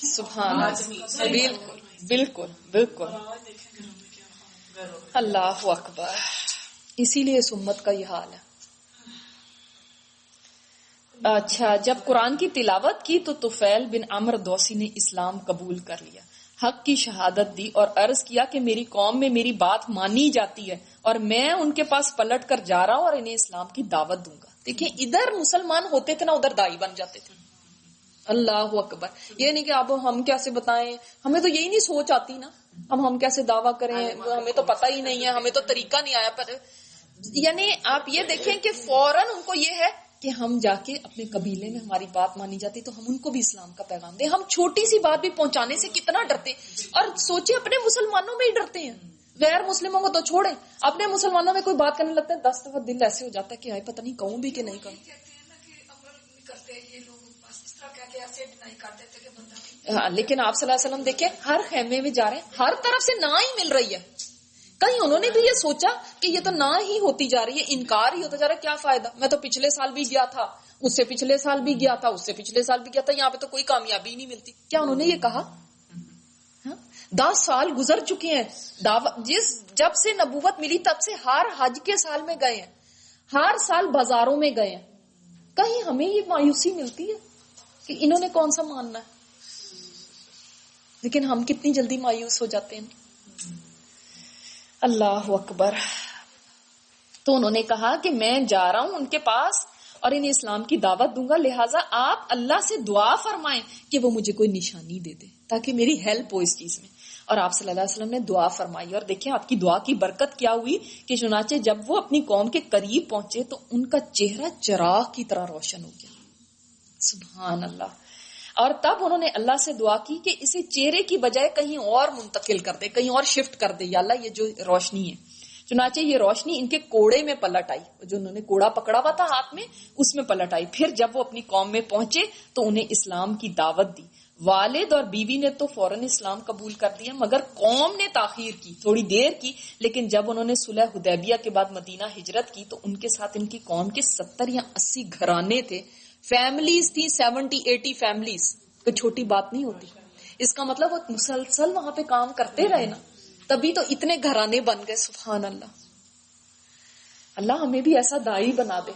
سبحان بالکل بالکل بالکل اللہ اکبر. اسی لیے اس امت کا یہ حال ہے. اچھا، جب قرآن کی تلاوت کی تو طفیل بن عمر دوسی نے اسلام قبول کر لیا، حق کی شہادت دی اور عرض کیا کہ میری قوم میں میری بات مانی جاتی ہے اور میں ان کے پاس پلٹ کر جا رہا ہوں اور انہیں اسلام کی دعوت دوں گا. دیکھیں ادھر مسلمان ہوتے تھے نا ادھر دائی بن جاتے تھے. اللہ اکبر. یہ نہیں کہ اب ہم کیسے بتائیں, ہمیں تو یہی نہیں سوچ آتی نا, اب ہم کیسے دعویٰ کریں, ہمیں تو پتہ ہی نہیں ہے, ہمیں تو طریقہ نہیں آیا. پر یعنی آپ یہ دیکھیں کہ فوراً ان کو یہ ہے کہ ہم جا کے اپنے قبیلے میں ہماری بات مانی جاتی تو ہم ان کو بھی اسلام کا پیغام دیں. ہم چھوٹی سی بات بھی پہنچانے سے کتنا ڈرتے, اور سوچے اپنے مسلمانوں میں ہی ڈرتے ہیں, غیر مسلموں کو تو چھوڑیں, اپنے مسلمانوں میں کوئی بات کرنے لگتے ہیں 10 دفعہ دل ایسے ہو جاتا ہے کہ پتہ نہیں کہوں بھی کہ نہیں کہوں. ہاں, لیکن آپ صلی اللہ علیہ وسلم دیکھیں ہر خیمے میں جا رہے ہیں, ہر طرف سے نہ ہی مل رہی ہے. کہیں انہوں نے بھی یہ سوچا کہ یہ تو نہ ہی ہوتی جا رہی ہے, انکار ہی ہوتا جا رہا ہے, کیا فائدہ, میں تو پچھلے سال بھی گیا تھا, اس سے پچھلے سال بھی گیا تھا, اس سے پچھلے سال بھی گیا تھا, یہاں پہ تو کوئی کامیابی نہیں ملتی. کیا انہوں نے یہ کہا؟ 10 سال گزر چکے ہیں, جب سے نبوت ملی تب سے ہر حج کے سال میں گئے ہیں, ہر سال بازاروں میں گئے ہیں, کہیں ہمیں یہ مایوسی ملتی ہے کہ انہوں نے کون سا ماننا ہے؟ لیکن ہم کتنی جلدی مایوس ہو جاتے ہیں. اللہ اکبر. تو انہوں نے کہا کہ میں جا رہا ہوں ان کے پاس اور انہیں اسلام کی دعوت دوں گا, لہٰذا آپ اللہ سے دعا فرمائیں کہ وہ مجھے کوئی نشانی دے دے تاکہ میری ہیلپ ہو اس چیز میں. اور آپ صلی اللہ علیہ وسلم نے دعا فرمائی, اور دیکھیں آپ کی دعا کی برکت کیا ہوئی کہ چنانچہ جب وہ اپنی قوم کے قریب پہنچے تو ان کا چہرہ چراغ کی طرح روشن ہو گیا. سبحان اللہ. اور تب انہوں نے اللہ سے دعا کی کہ اسے چہرے کی بجائے کہیں اور منتقل کر دے, کہیں اور شفٹ کر دے, یا اللہ یہ جو روشنی ہے. چنانچہ یہ روشنی ان کے کوڑے میں پلٹ آئی, جو انہوں نے کوڑا پکڑا ہوا تھا ہاتھ میں اس میں پلٹ آئی. پھر جب وہ اپنی قوم میں پہنچے تو انہیں اسلام کی دعوت دی. والد اور بیوی نے تو فوراً اسلام قبول کر دیا, مگر قوم نے تاخیر کی, تھوڑی دیر کی. لیکن جب انہوں نے صلح حدیبیہ کے بعد مدینہ ہجرت کی تو ان کے ساتھ ان کی قوم کے 70 یا 80 گھرانے تھے, فیملیز تھی, 70-80 فیملیز. کوئی چھوٹی بات نہیں ہوتی. اس کا مطلب وہ مسلسل وہاں پہ کام کرتے رہے نا, تبھی تو اتنے گھرانے بن گئے. سبحان اللہ. اللہ ہمیں بھی ایسا داعی بنا دے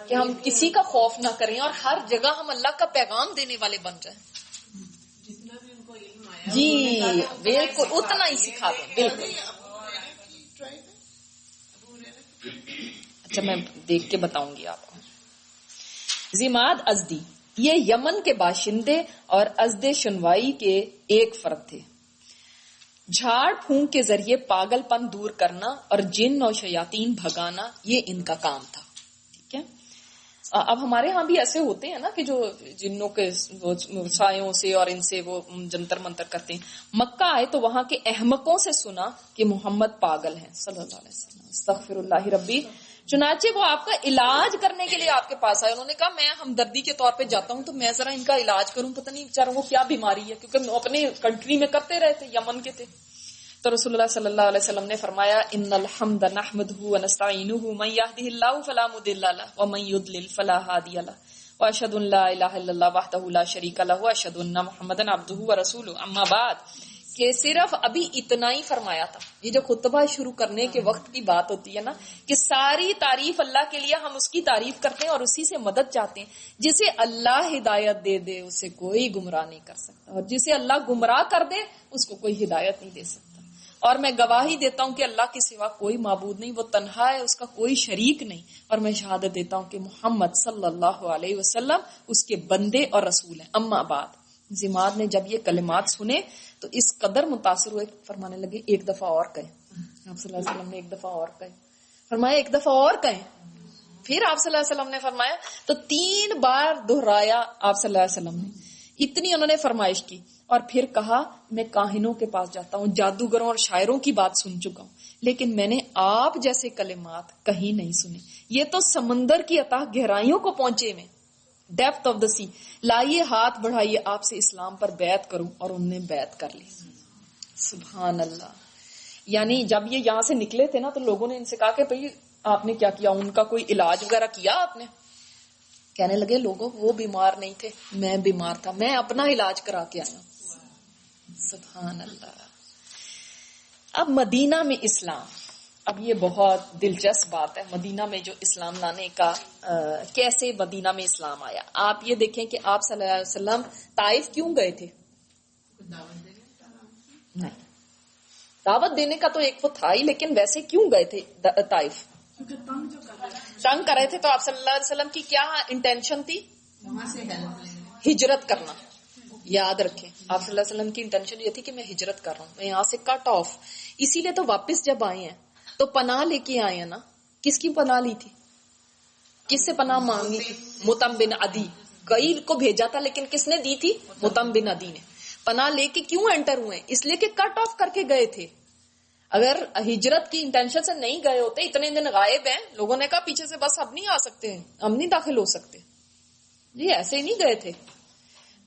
کہ ہم کسی کا خوف نہ کریں اور ہر جگہ ہم اللہ کا پیغام دینے والے بن جائیں. جتنا بھی ان کو علم آیا جی بالکل اتنا ہی سکھا دیں. بالکل. اچھا میں دیکھ کے بتاؤں گی آپ کو. زماد ازدی یہ یمن کے باشندے اور ازد شنوائی کے ایک فرد تھے. جھاڑ پھونک کے ذریعے پاگل پن دور کرنا اور جن اور شیاطین بھگانا یہ ان کا کام تھا. ٹھیک ہے. اب ہمارے ہاں بھی ایسے ہوتے ہیں نا کہ جو جنوں کے سایوں سے اور ان سے وہ جنتر منتر کرتے ہیں. مکہ آئے تو وہاں کے احمقوں سے سنا کہ محمد پاگل ہیں صلی اللہ علیہ وسلم. استغفر اللہ ربی. چنانچہ وہ آپ کا علاج کرنے کے لیے آپ کے پاس آئے. انہوں نے کہا میں ہمدردی کے طور پہ جاتا ہوں تو میں ذرا ان کا علاج کروں, پتہ نہیں بیچاروں کو کیا بیماری ہے, کیونکہ اپنے کنٹری میں کرتے رہے تھے, یمن کے تھے. تو رسول اللہ صلی اللہ علیہ وسلم نے فرمایا ان الحمد نحمده ونستعینه من يهده الله فلا مضل له ومن يضلل فلا هادي له واشهد ان لا اله الا الله وحده لا شريك له واشهد ان محمدا عبده ورسوله. اما بعد, کہ صرف ابھی اتنا ہی فرمایا تھا. یہ جو خطبہ شروع کرنے کے وقت کی بات ہوتی ہے نا کہ ساری تعریف اللہ کے لیے, ہم اس کی تعریف کرتے ہیں اور اسی سے مدد چاہتے ہیں. جسے اللہ ہدایت دے دے اسے کوئی گمراہ نہیں کر سکتا, اور جسے اللہ گمراہ کر دے اس کو کوئی ہدایت نہیں دے سکتا. اور میں گواہی دیتا ہوں کہ اللہ کے سوا کوئی معبود نہیں, وہ تنہا ہے, اس کا کوئی شریک نہیں. اور میں شہادت دیتا ہوں کہ محمد صلی اللہ علیہ وسلم اس کے بندے اور رسول ہیں. اما بعد. زماد نے جب یہ کلمات سنے تو اس قدر متاثر ہوئے, فرمانے لگے ایک دفعہ اور کہیں. آپ صلی اللہ علیہ وسلم نے ایک دفعہ اور کہیں, فرمایا ایک دفعہ اور کہیں. پھر آپ صلی اللہ علیہ وسلم نے فرمایا تو 3 بار دہرایا آپ صلی اللہ علیہ وسلم نے. اتنی انہوں نے فرمائش کی اور پھر کہا میں کاہنوں کے پاس جاتا ہوں, جادوگروں اور شاعروں کی بات سن چکا ہوں, لیکن میں نے آپ جیسے کلمات کہیں نہیں سنے. یہ تو سمندر کی اتاہ گہرائیوں کو پہنچے میں, ڈیپتھ آف دا سی. لائیے ہاتھ بڑھائیے, آپ سے اسلام پر بیعت کروں. اور انہوں نے بیعت کر لی. سبحان اللہ. یعنی جب یہ یہاں سے نکلے تھے نا تو لوگوں نے ان سے کہا کہ بھئی آپ نے کیا کیا, ان کا کوئی علاج وغیرہ کیا آپ نے؟ کہنے لگے لوگوں وہ بیمار نہیں تھے, میں بیمار تھا, میں اپنا علاج کرا کے آیا. سبحان اللہ. اب مدینہ میں اسلام, اب یہ بہت دلچسپ بات ہے, مدینہ میں جو اسلام لانے کا کیسے مدینہ میں اسلام آیا. آپ یہ دیکھیں کہ آپ صلی اللہ علیہ وسلم طائف کیوں گئے تھے؟ نہیں, دعوت دینے کا تو ایک وہ تھا ہی, لیکن ویسے کیوں گئے تھے طائف؟ تنگ کر رہے تھے. تو آپ صلی اللہ علیہ وسلم کی کیا انٹینشن تھی؟ وہاں سے ہجرت کرنا. یاد رکھیں آپ صلی اللہ علیہ وسلم کی انٹینشن یہ تھی کہ میں ہجرت کر رہا ہوں, میں یہاں سے کٹ آف. اسی لیے تو واپس جب آئے ہیں تو پناہ لے کے آئے ہیں نا. کس کی پناہ لی تھی؟ کس سے پناہ مانگی تھی؟ مطعم بن عدی. کئی کو بھیجا تھا لیکن کس نے دی تھی؟ مطعم بن عدی نے. پناہ لے کے کیوں انٹر ہوئے؟ اس لیے کہ کٹ آف کر کے گئے تھے. اگر ہجرت کی انٹینشن سے نہیں گئے ہوتے, اتنے دن غائب ہیں, لوگوں نے کہا پیچھے سے بس اب نہیں آ سکتے ہیں, ہم نہیں داخل ہو سکتے. جی ایسے ہی نہیں گئے تھے.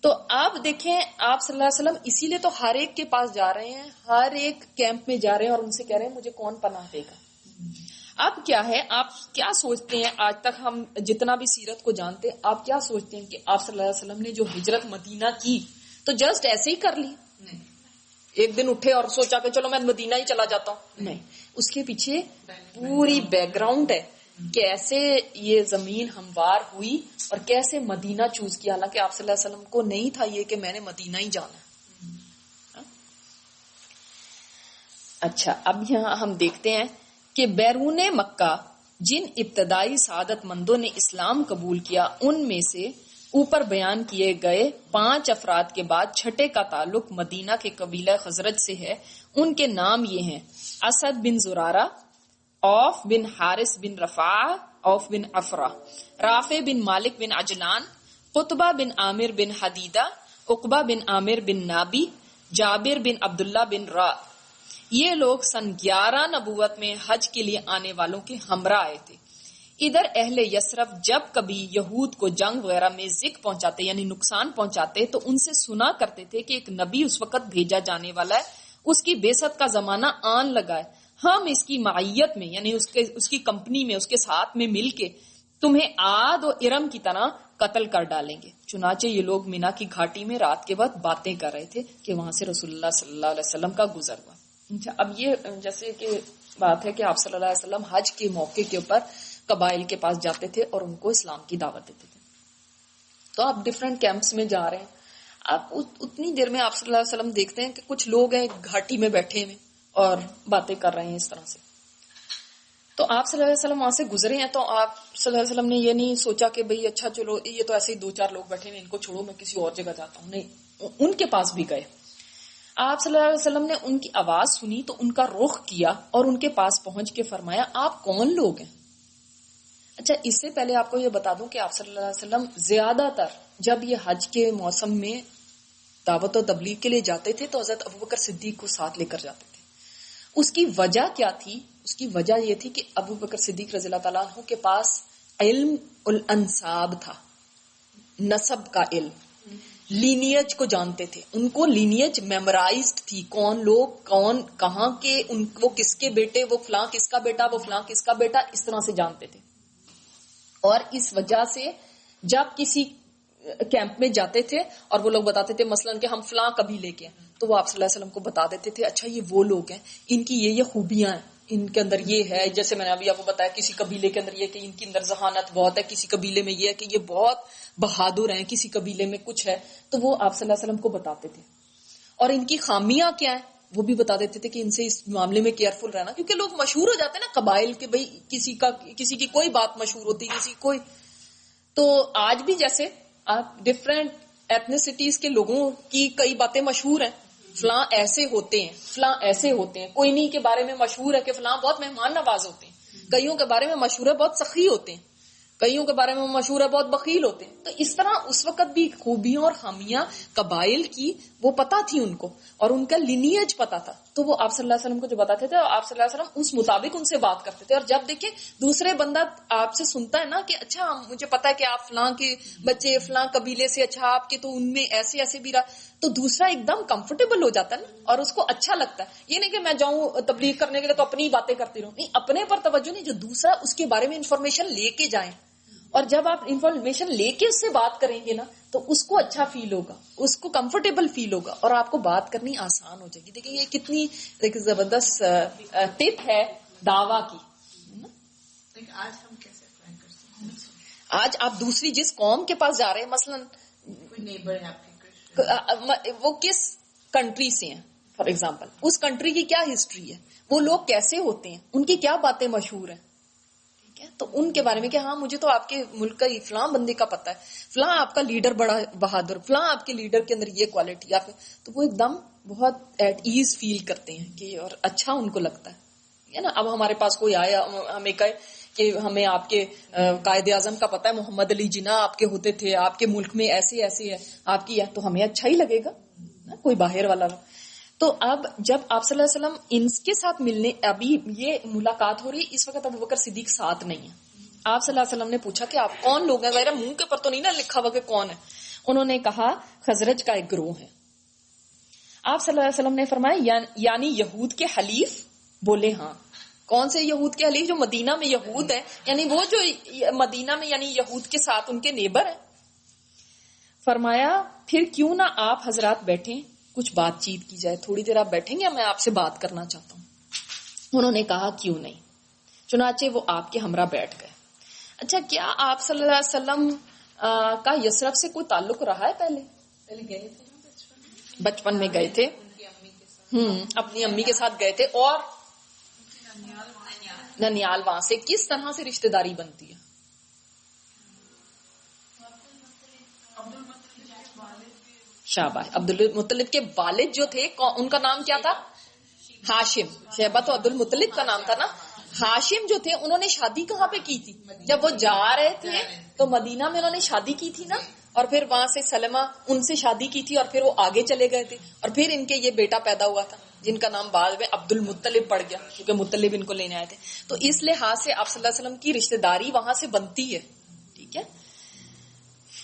تو آپ دیکھیں آپ صلی اللہ علیہ وسلم اسی لیے تو ہر ایک کے پاس جا رہے ہیں, ہر ایک کیمپ میں جا رہے ہیں اور ان سے کہہ رہے ہیں مجھے کون پناہ دے گا. اب کیا ہے, آپ کیا سوچتے ہیں, آج تک ہم جتنا بھی سیرت کو جانتے ہیں, آپ کیا سوچتے ہیں کہ آپ صلی اللہ علیہ وسلم نے جو ہجرت مدینہ کی تو جسٹ ایسے ہی کر لی؟ ایک دن اٹھے اور سوچا کہ چلو میں مدینہ ہی چلا جاتا ہوں؟ نہیں, اس کے پیچھے پوری بیک گراؤنڈ ہے. کیسے یہ زمین ہموار ہوئی اور کیسے مدینہ چوز کیا, حالانکہ آپ صلی اللہ علیہ وسلم کو نہیں تھا یہ کہ میں نے مدینہ ہی جانا. اچھا, اب یہاں ہم دیکھتے ہیں کہ بیرون مکہ جن ابتدائی سعادت مندوں نے اسلام قبول کیا ان میں سے اوپر بیان کیے گئے 5 افراد کے بعد چھٹے کا تعلق مدینہ کے قبیلہ خزرج سے ہے. ان کے نام یہ ہیں: اسد بن زرارہ, اوف بن حارث بن رفاع, اوف بن افرا, رافع بن مالک بن عجلان, قطبہ بن عامر بن حدیدہ, عقبہ بن عامر بن نابی, جابر بن عبداللہ بن را. یہ لوگ سن 11 نبوت میں حج کے لیے آنے والوں کے ہمراہ آئے تھے. ادھر اہل یثرب جب کبھی یہود کو جنگ وغیرہ میں ذک پہنچاتے یعنی نقصان پہنچاتے تو ان سے سنا کرتے تھے کہ ایک نبی اس وقت بھیجا جانے والا ہے, اس کی بعثت کا زمانہ آن لگا ہے, ہم اس کی معیت میں یعنی اس کی کمپنی میں, اس کے ساتھ میں مل کے تمہیں عاد و ارم کی طرح قتل کر ڈالیں گے. چنانچہ یہ لوگ مینا کی گھاٹی میں رات کے وقت باتیں کر رہے تھے کہ وہاں سے رسول اللہ صلی اللہ علیہ وسلم کا گزر ہوا. اب یہ جیسے کہ بات ہے کہ آپ صلی اللہ علیہ وسلم حج کے موقع کے اوپر قبائل کے پاس جاتے تھے اور ان کو اسلام کی دعوت دیتے تھے. تو آپ ڈفرینٹ کیمپس میں جا رہے ہیں, آپ اتنی دیر میں آپ صلی اللہ علیہ وسلم دیکھتے ہیں کہ کچھ لوگ ہیں گھاٹی میں بیٹھے ہوئے اور باتیں کر رہے ہیں اس طرح سے. تو آپ صلی اللہ علیہ وسلم وہاں سے گزرے ہیں, تو آپ صلی اللہ علیہ وسلم نے یہ نہیں سوچا کہ بھئی اچھا چلو یہ تو ایسے ہی 2-4 لوگ بیٹھے ہیں, ان کو چھوڑو میں کسی اور جگہ جاتا ہوں. نہیں, ان کے پاس بھی گئے. آپ صلی اللہ علیہ وسلم نے ان کی آواز سنی تو ان کا رخ کیا اور ان کے پاس پہنچ کے فرمایا آپ کون لوگ ہیں؟ اچھا, اس سے پہلے آپ کو یہ بتا دوں کہ آپ صلی اللہ علیہ وسلم زیادہ تر جب یہ حج کے موسم میں دعوت و تبلیغ کے لیے جاتے تھے تو حضرت ابوبکر صدیق کو ساتھ لے کر جاتے تھے. اس کی وجہ کیا تھی؟ اس کی وجہ یہ تھی کہ ابوبکر صدیق رضی اللہ تعالیٰ عنہ کے پاس علم الانساب تھا, نسب کا علم, لینیج کو جانتے تھے. ان کو لینیج میمورائزڈ تھی, کون لوگ کون کہاں کے, وہ کس کے بیٹے, وہ فلاں کس کا بیٹا, وہ فلاں کس کا بیٹا, اس طرح سے جانتے تھے. اور اس وجہ سے جب کسی کیمپ میں جاتے تھے اور وہ لوگ بتاتے تھے مثلاً کہ ہم فلاں قبیلے کے ہیں, تو وہ آپ صلی اللہ علیہ وسلم کو بتا دیتے تھے اچھا یہ وہ لوگ ہیں, ان کی یہ خوبیاں ہیں, ان کے اندر یہ ہے. جیسے میں نے ابھی آپ کو بتایا کسی قبیلے کے اندر یہ کہ ان کے اندر ذہانت بہت ہے, کسی قبیلے میں یہ ہے کہ یہ بہت بہادر ہیں, کسی قبیلے میں کچھ ہے. تو وہ آپ صلی اللہ علیہ وسلم کو بتاتے تھے. اور ان کی خامیاں کیا ہیں وہ بھی بتا دیتے تھے کہ ان سے اس معاملے میں کیئرفل رہنا, کیونکہ لوگ مشہور ہو جاتے ہیں نا قبائل کے, بھئی کسی کی کوئی بات مشہور ہوتی, کسی کوئی. تو آج بھی جیسے آپ ڈفرینٹ ایتھنیسٹیز کے لوگوں کی کئی باتیں مشہور ہیں, فلاں ایسے ہوتے ہیں, فلاں ایسے ہوتے ہیں. کوئی نہیں کے بارے میں مشہور ہے کہ فلاں بہت مہمان نواز ہوتے ہیں, کئیوں کے بارے میں مشہور ہے بہت سخی ہوتے ہیں, کئیوں کے بارے میں مشہور ہے بہت بخیل ہوتے ہیں. تو اس طرح اس وقت بھی خوبیاں اور خامیاں قبائل کی وہ پتہ تھی ان کو, اور ان کا لینیج پتہ تھا. تو وہ آپ صلی اللہ علیہ وسلم کو جو بتاتے تھے آپ صلی اللہ علیہ وسلم اس مطابق ان سے بات کرتے تھے. اور جب دیکھیں دوسرے بندہ آپ سے سنتا ہے نا کہ اچھا مجھے پتا ہے کہ آپ فلاں کے بچے فلاں قبیلے سے, اچھا آپ کے تو ان میں ایسے ایسے بھی رہا, تو دوسرا ایک دم کمفرٹیبل ہو جاتا ہے نا, اور اس کو اچھا لگتا ہے. یہ نہیں کہ میں جاؤں تبلیغ کرنے کے لیے تو اپنی باتیں کرتی رہوں, نہیں, اپنے پر توجہ نہیں, جو دوسرا اس کے بارے میں انفارمیشن لے کے جائیں. اور جب آپ انفارمیشن لے کے اس سے بات کریں گے نا تو اس کو اچھا فیل ہوگا, اس کو کمفرٹیبل فیل ہوگا, اور آپ کو بات کرنی آسان ہو جائے گی. دیکھیں یہ کتنی زبردست ٹپ ہے دعویٰ کی. آج ہم کیسے اپلائی کر سکتے ہیں؟ آج آپ دوسری جس قوم کے پاس جا رہے ہیں, مثلاً کوئی نیبر ہے آپ کے, وہ کس کنٹری سے ہیں فار ایگزامپل, اس کنٹری کی کیا ہسٹری ہے, وہ لوگ کیسے ہوتے ہیں, ان کی کیا باتیں مشہور ہیں, ہے. تو ان کے بارے میں کہ ہاں مجھے تو آپ کے ملک کا فلاں بندے کا پتا ہے, فلاں آپ کا لیڈر بڑا بہادر, فلاں آپ کے لیڈر کے اندر یہ کوالٹی آپ, تو وہ ایک دم بہت ایٹ ایز فیل کرتے ہیں کہ اور اچھا ان کو لگتا ہے نا. اب ہمارے پاس کوئی آیا ہمیں کہے کہ ہمیں آپ کے قائد اعظم کا پتا ہے, محمد علی جناح آپ کے ہوتے تھے, آپ کے ملک میں ایسے ایسے ہے آپ کی ہے, تو ہمیں اچھا ہی لگے گا نا, کوئی باہر والا. تو اب جب آپ صلی اللہ علیہ وسلم ان کے ساتھ ملنے, ابھی یہ ملاقات ہو رہی ہے, اس وقت ابوبکر صدیق ساتھ نہیں ہے. آپ صلی اللہ علیہ وسلم نے پوچھا کہ آپ کون لوگ ہیں, ظاہر منہ کے پر تو نہیں نا لکھا ہوا کہ کون ہے. انہوں نے کہا خزرج کا ایک گروہ ہے. آپ صلی اللہ علیہ وسلم نے فرمایا یعنی یہود کے حلیف؟ بولے ہاں. کون سے یہود کے حلیف؟ جو مدینہ میں یہود ہے, یعنی وہ جو مدینہ میں یعنی یہود کے ساتھ ان کے نیبر ہیں. فرمایا پھر کیوں نہ آپ حضرات بیٹھیں, کچھ بات چیت کی جائے, تھوڑی دیر آپ بیٹھیں گے, میں آپ سے بات کرنا چاہتا ہوں. انہوں نے کہا کیوں نہیں. چنانچہ وہ آپ کے ہمراہ بیٹھ گئے. اچھا, کیا آپ صلی اللہ علیہ وسلم کا یثرب سے کوئی تعلق رہا ہے؟ پہلے گئے تھے بچپن میں گئے تھے, اپنی امی کے ساتھ گئے تھے, اور ننیال وہاں سے کس طرح سے رشتہ داری بنتی ہے؟ شاباش. عبد المطلب کے والد جو تھے ان کا نام کیا تھا؟ ہاشم. شیبہ تو عبد المطلب کا نام تھا نا. ہاشم جو تھے انہوں نے شادی کہاں پہ کی تھی؟ جب وہ جا رہے تھے تو مدینہ میں انہوں نے شادی کی تھی نا, اور پھر وہاں سے سلمہ ان سے شادی کی تھی, اور پھر وہ آگے چلے گئے تھے, اور پھر ان کے یہ بیٹا پیدا ہوا تھا جن کا نام بعد میں عبد المطلب پڑ گیا, کیونکہ مطلب ان کو لینے آئے تھے. تو اس لحاظ سے آپ صلی اللہ علیہ وسلم کی رشتہ داری وہاں سے بنتی ہے. ٹھیک ہے.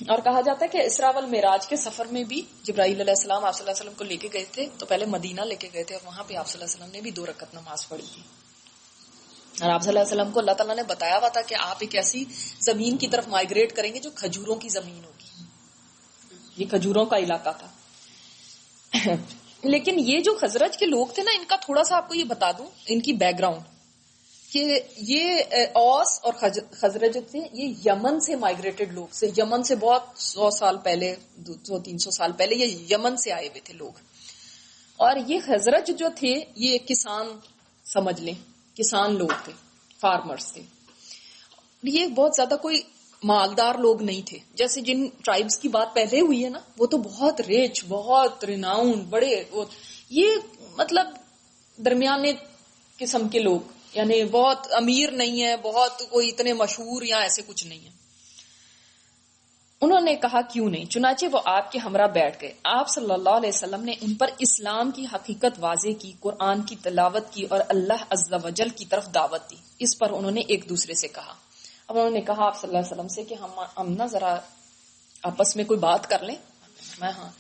اور کہا جاتا ہے کہ اسراء والمعراج کے سفر میں بھی جبرائیل علیہ السلام آپ صلی اللہ علیہ وسلم کو لے کے گئے تھے, تو پہلے مدینہ لے کے گئے تھے, اور وہاں پہ آپ صلی اللہ علیہ وسلم نے بھی 2 رکعت نماز پڑھی تھی. اور آپ صلی اللہ علیہ وسلم کو اللہ تعالیٰ نے بتایا ہوا تھا کہ آپ ایک ایسی زمین کی طرف مائگریٹ کریں گے جو کھجوروں کی زمین ہوگی. یہ کھجوروں کا علاقہ تھا. لیکن یہ جو خزرج کے لوگ تھے نا, ان کا تھوڑا سا آپ کو یہ بتا دوں ان کی بیک گراؤنڈ, کہ یہ اوس اور خزرج تھے, یہ یمن سے مائگریٹڈ لوگ سے, یمن سے بہت 100 سال پہلے 200-300 سال پہلے یہ یمن سے آئے ہوئے تھے لوگ. اور یہ خزرج جو تھے یہ کسان سمجھ لیں, کسان لوگ تھے, فارمرز تھے. یہ بہت زیادہ کوئی مالدار لوگ نہیں تھے, جیسے جن ٹرائبز کی بات پہلے ہوئی ہے نا, وہ تو بہت ریچ, بہت ریناؤن, بڑے, یہ مطلب درمیانے قسم کے لوگ, یعنی بہت امیر نہیں ہے, بہت کوئی اتنے مشہور یا ایسے کچھ نہیں ہے. انہوں نے کہا کیوں نہیں. چنانچہ وہ آپ کے ہمراہ بیٹھ گئے. آپ صلی اللہ علیہ وسلم نے ان پر اسلام کی حقیقت واضح کی, قرآن کی تلاوت کی, اور اللہ عز و جل کی طرف دعوت دی. اس پر انہوں نے ایک دوسرے سے کہا. اب انہوں نے کہا آپ صلی اللہ علیہ وسلم سے کہ ہم نا ذرا آپس میں کوئی بات کر لیں. میں ہاں.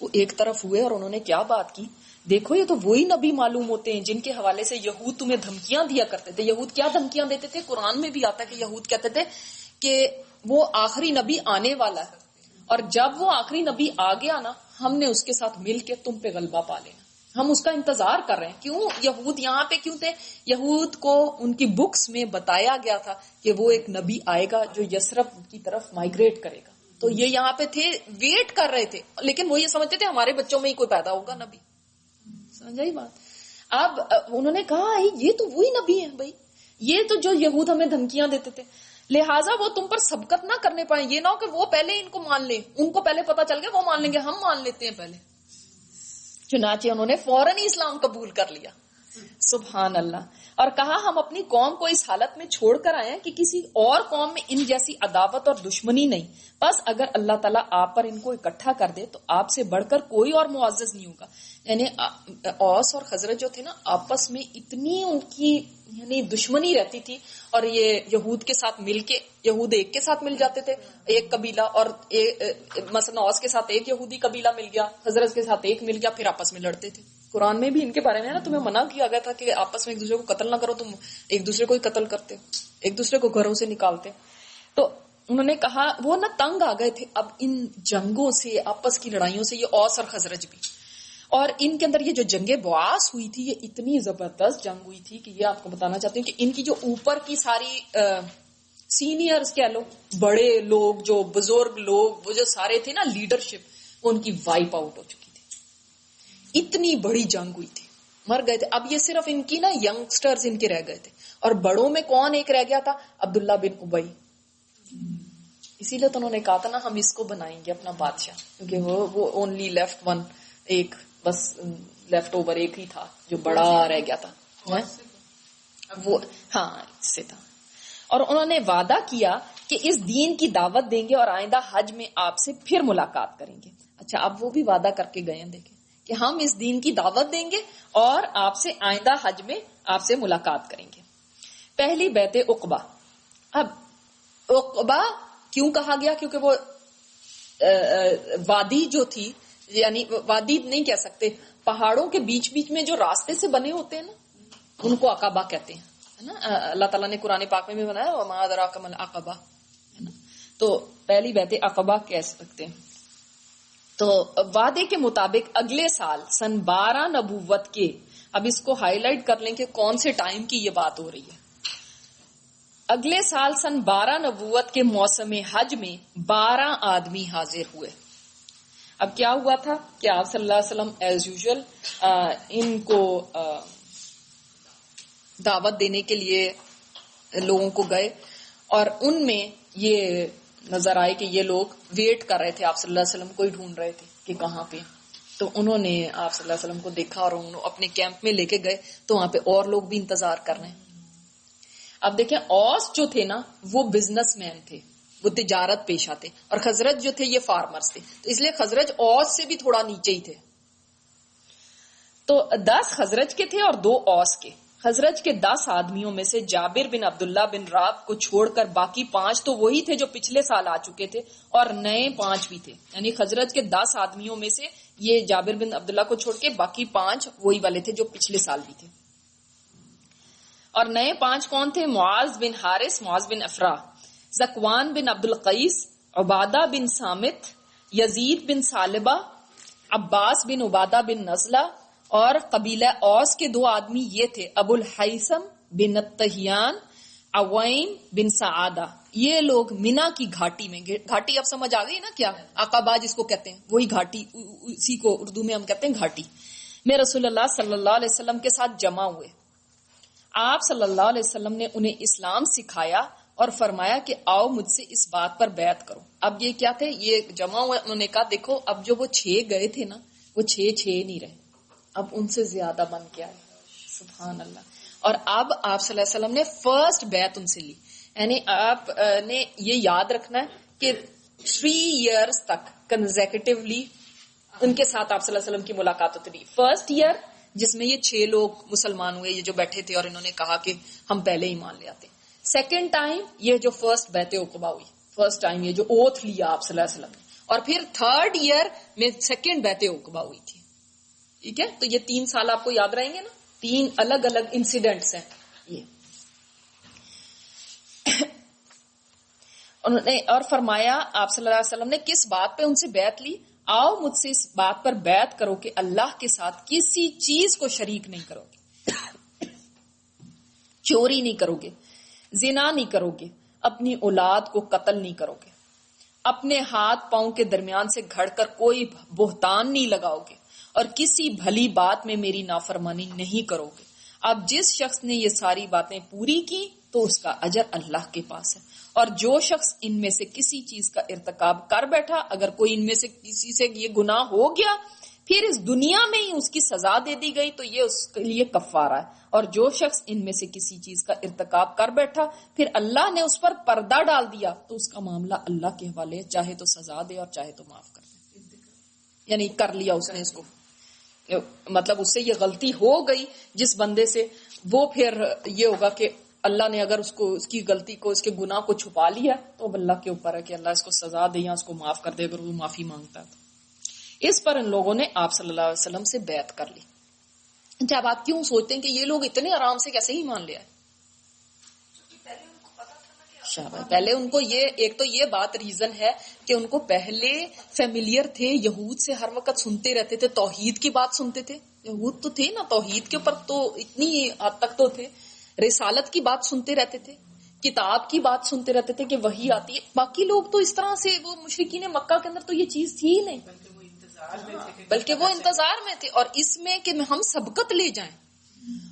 وہ ایک طرف ہوئے اور انہوں نے کیا بات کی. دیکھو یہ تو وہی نبی معلوم ہوتے ہیں جن کے حوالے سے یہود تمہیں دھمکیاں دیا کرتے تھے. یہود کیا دھمکیاں دیتے تھے؟ قرآن میں بھی آتا ہے کہ یہود کہتے تھے کہ وہ آخری نبی آنے والا ہے, اور جب وہ آخری نبی آ گیا نا, ہم نے اس کے ساتھ مل کے تم پہ غلبہ پا لینا. ہم اس کا انتظار کر رہے ہیں. کیوں یہود یہاں پہ کیوں تھے؟ یہود کو ان کی بکس میں بتایا گیا تھا کہ وہ ایک نبی آئے گا جو یثرب کی طرف مائگریٹ کرے گا, تو یہ یہاں پہ تھے, ویٹ کر رہے تھے. لیکن وہ یہ سمجھتے تھے ہمارے بچوں میں ہی کوئی پیدا ہوگا نبی. سمجھائی بات. اب انہوں نے کہا یہ تو وہی نبی ہیں بھائی, یہ تو جو یہود ہمیں دھمکیاں دیتے تھے, لہٰذا وہ تم پر سبقت نہ کرنے پائیں. یہ نہ ہو کہ وہ پہلے ان کو مان لیں, ان کو پہلے پتا چل گیا وہ مان لیں گے, ہم مان لیتے ہیں پہلے. چنانچہ انہوں نے فوراً ہی اسلام قبول کر لیا. سبحان اللہ. اور کہا ہم اپنی قوم کو اس حالت میں چھوڑ کر آئے ہیں کہ کسی اور قوم میں ان جیسی عداوت اور دشمنی نہیں. بس اگر اللہ تعالیٰ آپ پر ان کو اکٹھا کر دے تو آپ سے بڑھ کر کوئی اور معزز نہیں ہوگا. یعنی اوس اور خزرج جو تھے نا, آپس میں اتنی ان کی یعنی دشمنی رہتی تھی, اور یہ یہود کے ساتھ مل کے, یہود ایک کے ساتھ مل جاتے تھے ایک قبیلہ, اور مثلا اوس کے ساتھ ایک یہودی قبیلہ مل گیا, خزرج کے ساتھ ایک مل گیا, پھر آپس میں لڑتے تھے. قرآن میں بھی ان کے بارے میں نا تمہیں منع کیا گیا تھا کہ آپس میں ایک دوسرے کو قتل نہ کرو, تم ایک دوسرے کو ہی قتل کرتے, ایک دوسرے کو گھروں سے نکالتے. تو انہوں نے کہا وہ نا تنگ آ گئے تھے اب ان جنگوں سے, آپس کی لڑائیوں سے, یہ اوس اور خزرج بھی. اور ان کے اندر یہ جو جنگ بواس ہوئی تھی, یہ اتنی زبردست جنگ ہوئی تھی کہ یہ آپ کو بتانا چاہتی ہوں کہ ان کی جو اوپر کی ساری سینئرز کہہ لو, بڑے لوگ, جو بزرگ لوگ, وہ جو سارے تھے نا لیڈرشپ, وہ ان کی وائپ آؤٹ ہو چکی تھی. اتنی بڑی جنگ ہوئی تھی. مر گئے تھے. اب یہ صرف ان کی نا ینگسٹرز ان کے رہ گئے تھے, اور بڑوں میں کون ایک رہ گیا تھا؟ عبداللہ بن ابی. اسی لیے تو انہوں نے کہا تھا نا ہم اس کو بنائیں گے اپنا بادشاہ, کیونکہ وہ اونلی لیفٹ ون, ایک بس لیفٹ اوور ایک ہی تھا جو بڑا رہ گیا تھا وہ. ہاں اس سے تھا. اور انہوں نے وعدہ کیا کہ اس دین کی دعوت دیں گے اور آئندہ حج میں آپ سے پھر ملاقات کریں گے. اچھا اب وہ بھی وعدہ کر کے گئے ہیں, دیکھیں کہ ہم اس دین کی دعوت دیں گے اور آپ سے آئندہ حج میں آپ سے ملاقات کریں گے. پہلی بیعت عقبہ. اب عقبہ کیوں کہا گیا؟ کیونکہ وہ وادی جو تھی, یعنی وادی نہیں کہہ سکتے, پہاڑوں کے بیچ بیچ میں جو راستے سے بنے ہوتے ہیں نا, ان کو عقبہ کہتے ہیں, ہے نا. اللہ تعالیٰ نے قرآن پاک میں بھی بنایا وما ادراک ما العقبہ, ہے نا. تو پہلی بیعت عقبہ کہہ سکتے ہیں. تو وعدے کے مطابق اگلے سال سن 12 نبوت کے, اب اس کو ہائی لائٹ کر لیں کہ کون سے ٹائم کی یہ بات ہو رہی ہے. اگلے سال سن 12 نبوت کے موسم حج میں 12 آدمی حاضر ہوئے. اب کیا ہوا تھا کہ آپ صلی اللہ علیہ وسلم ایز یوزول ان کو دعوت دینے کے لیے لوگوں کو گئے, اور ان میں یہ نظر آئے کہ یہ لوگ ویٹ کر رہے تھے, آپ صلی اللہ علیہ وسلم کو ہی ڈھونڈ رہے تھے کہ کہاں پہ. تو انہوں نے آپ صلی اللہ علیہ وسلم کو دیکھا اور انہوں اپنے کیمپ میں لے کے گئے, تو وہاں پہ اور لوگ بھی انتظار کر رہے ہیں. اب دیکھیں اوس جو تھے نا وہ بزنس مین تھے, وہ تجارت پیشہ تھے, اور خزرج جو تھے یہ فارمرز تھے, تو اس لیے خزرج اوس سے بھی تھوڑا نیچے ہی تھے. تو 10 خزرج کے تھے اور 2 اوس کے. خزرج کے 10 آدمیوں میں سے جابر بن عبداللہ بن راب کو چھوڑ کر باقی 5 تو وہی تھے جو پچھلے سال آ چکے تھے, اور نئے 5 بھی تھے. یعنی خزرج کے 10 آدمیوں میں سے یہ جابر بن عبداللہ کو چھوڑ کے باقی 5 وہی والے تھے جو پچھلے سال بھی تھے. اور نئے 5 کون تھے؟ معاذ بن حارث, معاذ بن افرا, زکوان بن عبد القیس, عبادہ بن سامت, یزید بن سالبہ, عباس بن عبادہ بن نزلہ, اور قبیلہ اوس کے 2 آدمی یہ تھے ابو الحیثم بن التحیان, عویم بن سعادہ. یہ لوگ مینا کی گھاٹی میں, گھاٹی اب سمجھ آ گئی نا کیا عقبہ جس کو کہتے ہیں, وہی گھاٹی, اسی کو اردو میں ہم کہتے ہیں گھاٹی میں رسول اللہ صلی اللہ علیہ وسلم کے ساتھ جمع ہوئے. آپ صلی اللہ علیہ وسلم نے انہیں اسلام سکھایا اور فرمایا کہ آؤ مجھ سے اس بات پر بیعت کرو. اب یہ کیا تھے, یہ جمع ہوئے, انہوں نے کہا دیکھو اب جو وہ 6 گئے تھے نا وہ 6 نہیں رہے, اب ان سے زیادہ بن کے آئے. سبحان اللہ. اور اب آپ صلی اللہ علیہ وسلم نے فرسٹ بیعت ان سے لی. یعنی آپ نے یہ یاد رکھنا ہے کہ 3 ایئرز تک کنزیکٹیولی ان کے ساتھ آپ صلی اللہ علیہ وسلم کی ملاقات ہوتی رہی. فرسٹ ایئر جس میں یہ 6 لوگ مسلمان ہوئے, یہ جو بیٹھے تھے اور انہوں نے کہا کہ ہم پہلے ہی مان لے آتے. سیکنڈ ٹائم یہ جو فرسٹ بیعت عقبہ ہوئی, فرسٹ ٹائم یہ جو اوتھ لیا آپ صلی اللہ علیہ وسلم نے, اور پھر تھرڈ ایئر میں سیکنڈ بیعت عقبہ ہوئی تھی. ٹھیک ہے, تو یہ 3 سال آپ کو یاد رہیں گے نا, 3 الگ الگ انسیڈنٹس ہیں یہ. انہوں نے اور فرمایا آپ صلی اللہ علیہ وسلم نے کس بات پہ ان سے بیعت لی؟ آؤ مجھ سے اس بات پر بیعت کرو کہ اللہ کے ساتھ کسی چیز کو شریک نہیں کرو گے, چوری نہیں کرو گے, زنا نہیں کرو گے, اپنی اولاد کو قتل نہیں کرو گے, اپنے ہاتھ پاؤں کے درمیان سے گھڑ کر کوئی بہتان نہیں لگاؤ گے, اور کسی بھلی بات میں میری نافرمانی نہیں کرو گے. اب جس شخص نے یہ ساری باتیں پوری کی تو اس کا اجر اللہ کے پاس ہے, اور جو شخص ان میں سے کسی چیز کا ارتکاب کر بیٹھا, اگر کوئی ان میں سے کسی سے یہ گناہ ہو گیا پھر اس دنیا میں ہی اس کی سزا دے دی گئی تو یہ اس کے لیے کفارہ ہے, اور جو شخص ان میں سے کسی چیز کا ارتکاب کر بیٹھا پھر اللہ نے اس پر پردہ ڈال دیا تو اس کا معاملہ اللہ کے حوالے ہے, چاہے تو سزا دے اور چاہے تو معاف کر دے. یعنی کر لیا اس نے اس کو, مطلب اس سے یہ غلطی ہو گئی جس بندے سے, وہ پھر یہ ہوگا کہ اللہ نے اگر اس کو اس کی غلطی کو اس کے گناہ کو چھپا لیا تو اب اللہ کے اوپر ہے کہ اللہ اس کو سزا دے یا اس کو معاف کر دے اگر وہ معافی مانگتا ہے. اس پر ان لوگوں نے آپ صلی اللہ علیہ وسلم سے بیعت کر لی. جب آپ کیوں سوچتے ہیں کہ یہ لوگ اتنے آرام سے کیسے ہی مان لیا ہے؟ پہلے ان کو یہ ایک تو یہ بات ریزن ہے کہ ان کو پہلے فیملیئر تھے, یہود سے ہر وقت سنتے رہتے تھے, توحید کی بات سنتے تھے, یہود تو تھے نا توحید کے اوپر تو اتنی حد تک تو تھے, رسالت کی بات سنتے رہتے تھے, کتاب کی بات سنتے رہتے تھے کہ وہی آتی ہے. باقی لوگ تو اس طرح سے, وہ مشرکین مکہ کے اندر تو یہ چیز تھی ہی نہیں, انتظار میں تھے بلکہ وہ انتظار میں تھے، اور اس میں کہ ہم سبقت لے جائیں.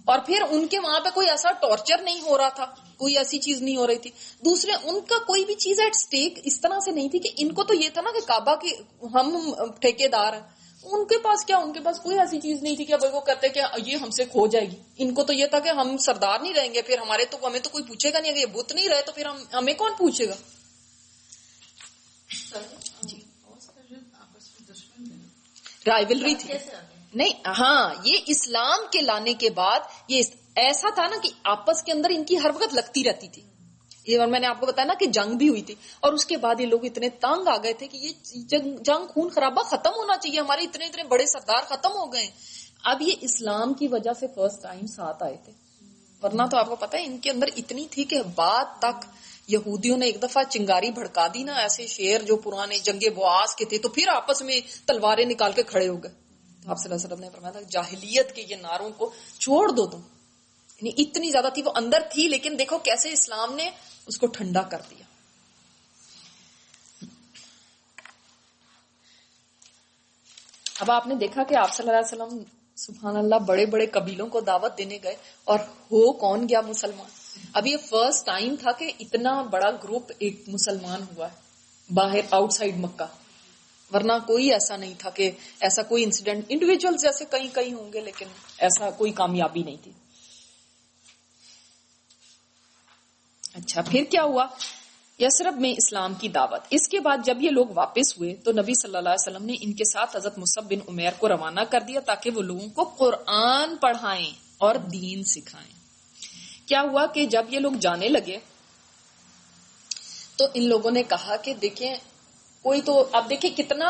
اور پھر ان کے وہاں پہ کوئی ایسا ٹارچر نہیں ہو رہا تھا، کوئی ایسی چیز نہیں ہو رہی تھی. دوسرے ان کا کوئی بھی چیز ایٹ سٹیک اس طرح سے نہیں تھی کہ ان کو تو یہ تھا نا کہ کعبہ کی ہم ٹھیکیدار ہیں. ان کے پاس کیا، ان کے پاس کوئی ایسی چیز نہیں تھی کہ وہ کہتے کہ یہ ہم سے کھو جائے گی. ان کو تو یہ تھا کہ ہم سردار نہیں رہیں گے، پھر ہمیں تو کوئی پوچھے گا نہیں. اگر یہ بت نہیں رہے تو پھر ہمیں کون پوچھے گا. جی آپس میں دشمن رائیولری تھی نہیں. ہاں، یہ اسلام کے لانے کے بعد یہ ایسا تھا نا کہ آپس کے اندر ان کی ہر وقت لگتی رہتی تھی. اور میں نے آپ کو بتایا نا کہ جنگ بھی ہوئی تھی، اور اس کے بعد یہ لوگ اتنے تانگ آ گئے تھے کہ یہ جنگ خون خرابہ ختم ہونا چاہیے، ہمارے اتنے بڑے سردار ختم ہو گئے. اب یہ اسلام کی وجہ سے فرسٹ ٹائم ساتھ آئے تھے، ورنہ تو آپ کو پتا ہے ان کے اندر اتنی تھی کہ بعد تک یہودیوں نے ایک دفعہ چنگاری بھڑکا دی نا، ایسے شیر جو پرانے جنگ بواس کے تھے، تو پھر آپس میں تلواریں نکال کے کھڑے ہو گئے. تو آپ صلی اللہ علیہ وسلم نے فرمایا تھا جاہلیت کے یہ نعروں کو چھوڑ دو تم. یعنی اتنی زیادہ تھی، وہ اندر تھی، لیکن دیکھو کیسے اسلام نے اس کو ٹھنڈا کر دیا. اب آپ نے دیکھا کہ آپ صلی اللہ علیہ وسلم سبحان اللہ بڑے بڑے قبیلوں کو دعوت دینے گئے، اور ہو کون گیا مسلمان. اب یہ فرسٹ ٹائم تھا کہ اتنا بڑا گروپ ایک مسلمان ہوا ہے باہر آؤٹ سائڈ مکہ، ورنہ کوئی ایسا نہیں تھا کہ ایسا کوئی انسیڈنٹ. انڈیویجول جیسے کئی ہوں گے، لیکن ایسا کوئی کامیابی نہیں تھی. اچھا، پھر کیا ہوا؟ یثرب میں اسلام کی دعوت. اس کے بعد جب یہ لوگ واپس ہوئے تو نبی صلی اللہ علیہ وسلم نے ان کے ساتھ حضرت مصعب بن عمیر کو روانہ کر دیا تاکہ وہ لوگوں کو قرآن پڑھائیں اور دین سکھائیں. کیا ہوا کہ جب یہ لوگ جانے لگے تو ان لوگوں نے کہا کہ دیکھیں کوئی تو، اب دیکھیں کتنا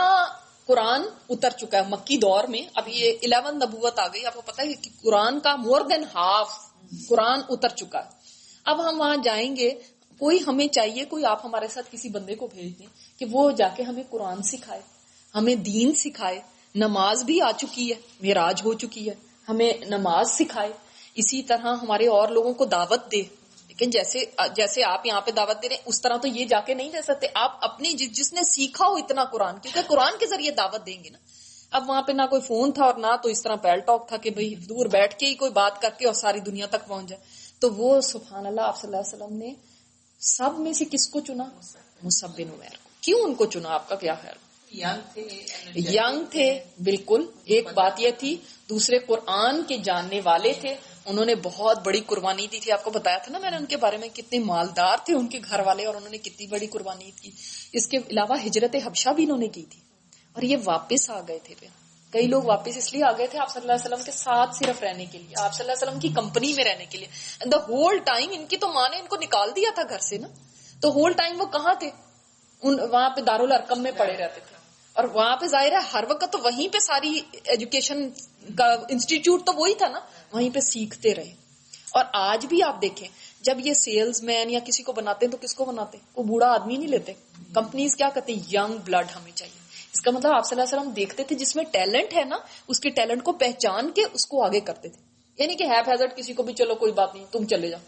قرآن اتر چکا ہے مکی دور میں. اب یہ 11 نبوت آ گئی، آپ کو پتا ہے کہ قرآن کا مور دین ہاف قرآن اتر چکا ہے. اب ہم وہاں جائیں گے، کوئی ہمیں چاہیے کوئی آپ ہمارے ساتھ کسی بندے کو بھیج دیں کہ وہ جا کے ہمیں قرآن سکھائے، ہمیں دین سکھائے. نماز بھی آ چکی ہے، معراج ہو چکی ہے، ہمیں نماز سکھائے. اسی طرح ہمارے اور لوگوں کو دعوت دے. لیکن جیسے آپ یہاں پہ دعوت دے رہے ہیں اس طرح تو یہ جا کے نہیں دے سکتے. آپ اپنی جس نے سیکھا ہو اتنا قرآن، کیونکہ قرآن کے ذریعے دعوت دیں گے نا. اب وہاں پہ نہ کوئی فون تھا اور نہ تو اس طرح پیل ٹاک تھا کہ بھئی دور بیٹھ کے ہی کوئی بات کر کے اور ساری دنیا تک پہنچ جائے. تو وہ سبحان اللہ آپ صلی اللہ علیہ وسلم نے سب میں سے کس کو چنا؟ مصعب بن عمیر کو. کیوں ان کو چنا؟ آپ کا کیا خیال؟ ینگ تھے بالکل، ایک بات یہ تھی. دوسرے قرآن کے جاننے والے تھے، انہوں نے بہت بڑی قربانی دی تھی. آپ کو بتایا تھا نا میں نے ان کے بارے میں، کتنے مالدار تھے ان کے گھر والے اور انہوں نے کتنی بڑی قربانی کی. اس کے علاوہ ہجرت حبشہ بھی انہوں نے کی تھی، اور یہ واپس آ گئے تھے. کئی لوگ واپس اس لیے آ گئے تھے آپ صلی اللہ علیہ وسلم کے ساتھ صرف رہنے کے لیے، آپ صلی اللہ علیہ وسلم کی کمپنی میں رہنے کے لیے. دا ہول ٹائم ان کی تو ماں نے ان کو نکال دیا تھا گھر سے نا، تو ہول ٹائم وہ کہاں تھے؟ وہاں پہ دارالارقم میں پڑے رہتے تھے، اور وہاں پہ ظاہر ہے ہر وقت تو وہیں پہ ساری ایجوکیشن کا انسٹیٹیوٹ تو وہی تھا نا، وہیں پہ سیکھتے رہے. اور آج بھی آپ دیکھیں جب یہ سیلز مین یا کسی کو بناتے ہیں تو کس کو بناتے ہیں؟ وہ بوڑھا آدمی نہیں لیتے. کمپنیز کیا کہتے ہیں؟ ینگ بلڈ ہمیں چاہیے. اس کا مطلب آپ صلی اللہ علیہ وسلم دیکھتے تھے جس میں ٹیلنٹ ہے نا، اس کے ٹیلنٹ کو پہچان کے اس کو آگے کرتے تھے. یعنی کہ ہیپ ہیزرڈ کسی کو بھی چلو کوئی بات نہیں تم چلے جاؤ،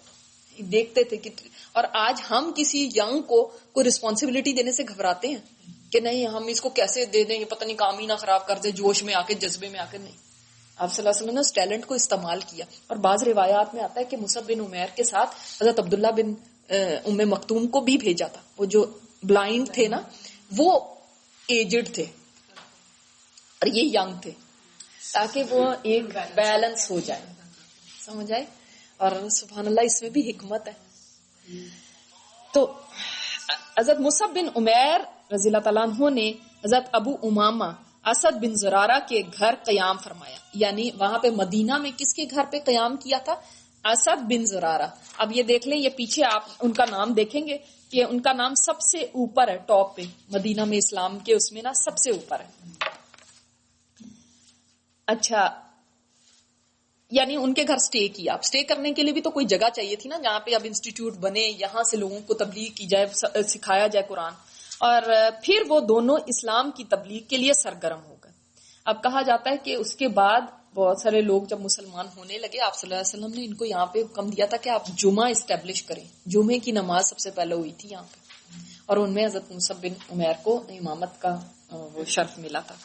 دیکھتے تھے. اور آج ہم کسی ینگ کو کوئی رسپانسبلٹی دینے سے گھبراتے ہیں کہ نہیں ہم اس کو کیسے دے دیں، پتہ نہیں کام ہی نہ خراب کر دے جوش میں آ کے، جذبے میں آ کے. نہیں، آپ صلی اللہ علیہ وسلم نے اس ٹیلنٹ کو استعمال کیا. اور بعض روایات میں آتا ہے کہ مصعب بن عمیر کے ساتھ حضرت عبداللہ بن ام مکتوم کو بھی بھیجا تھا. وہ جو بلائنڈ تھے نا، وہ ایجڈ تھے اور یہ ینگ تھے، تاکہ وہ ایک بیلنس ہو جائے، سمجھ آئے. اور سبحان اللہ اس میں بھی حکمت ہے. تو حضرت مصعب بن عمیر رضی اللہ تعالیٰ عنہ نے حضرت ابو امامہ اسد بن زرارہ کے گھر قیام فرمایا. یعنی وہاں پہ مدینہ میں کس کے گھر پہ قیام کیا تھا؟ اسد بن زرارہ. اب یہ دیکھ لیں، یہ پیچھے آپ ان کا نام دیکھیں گے کہ ان کا نام سب سے اوپر ہے، ٹاپ پہ مدینہ میں اسلام کے اس میں نا سب سے اوپر ہے. اچھا، یعنی ان کے گھر سٹے کیا. اب سٹے کرنے کے لیے بھی تو کوئی جگہ چاہیے تھی نا جہاں پہ اب انسٹیٹیوٹ بنے، یہاں سے لوگوں کو تبلیغ کی جائے، سکھایا جائے قرآن. اور پھر وہ دونوں اسلام کی تبلیغ کے لیے سرگرم ہو گئے. اب کہا جاتا ہے کہ اس کے بعد بہت سارے لوگ جب مسلمان ہونے لگے، آپ صلی اللہ علیہ وسلم نے ان کو یہاں پہ حکم دیا تھا کہ آپ جمعہ اسٹیبلش کریں. جمعے کی نماز سب سے پہلے ہوئی تھی یہاں پہ، اور ان میں حضرت مصعب بن عمیر کو امامت کا وہ شرف ملا تھا.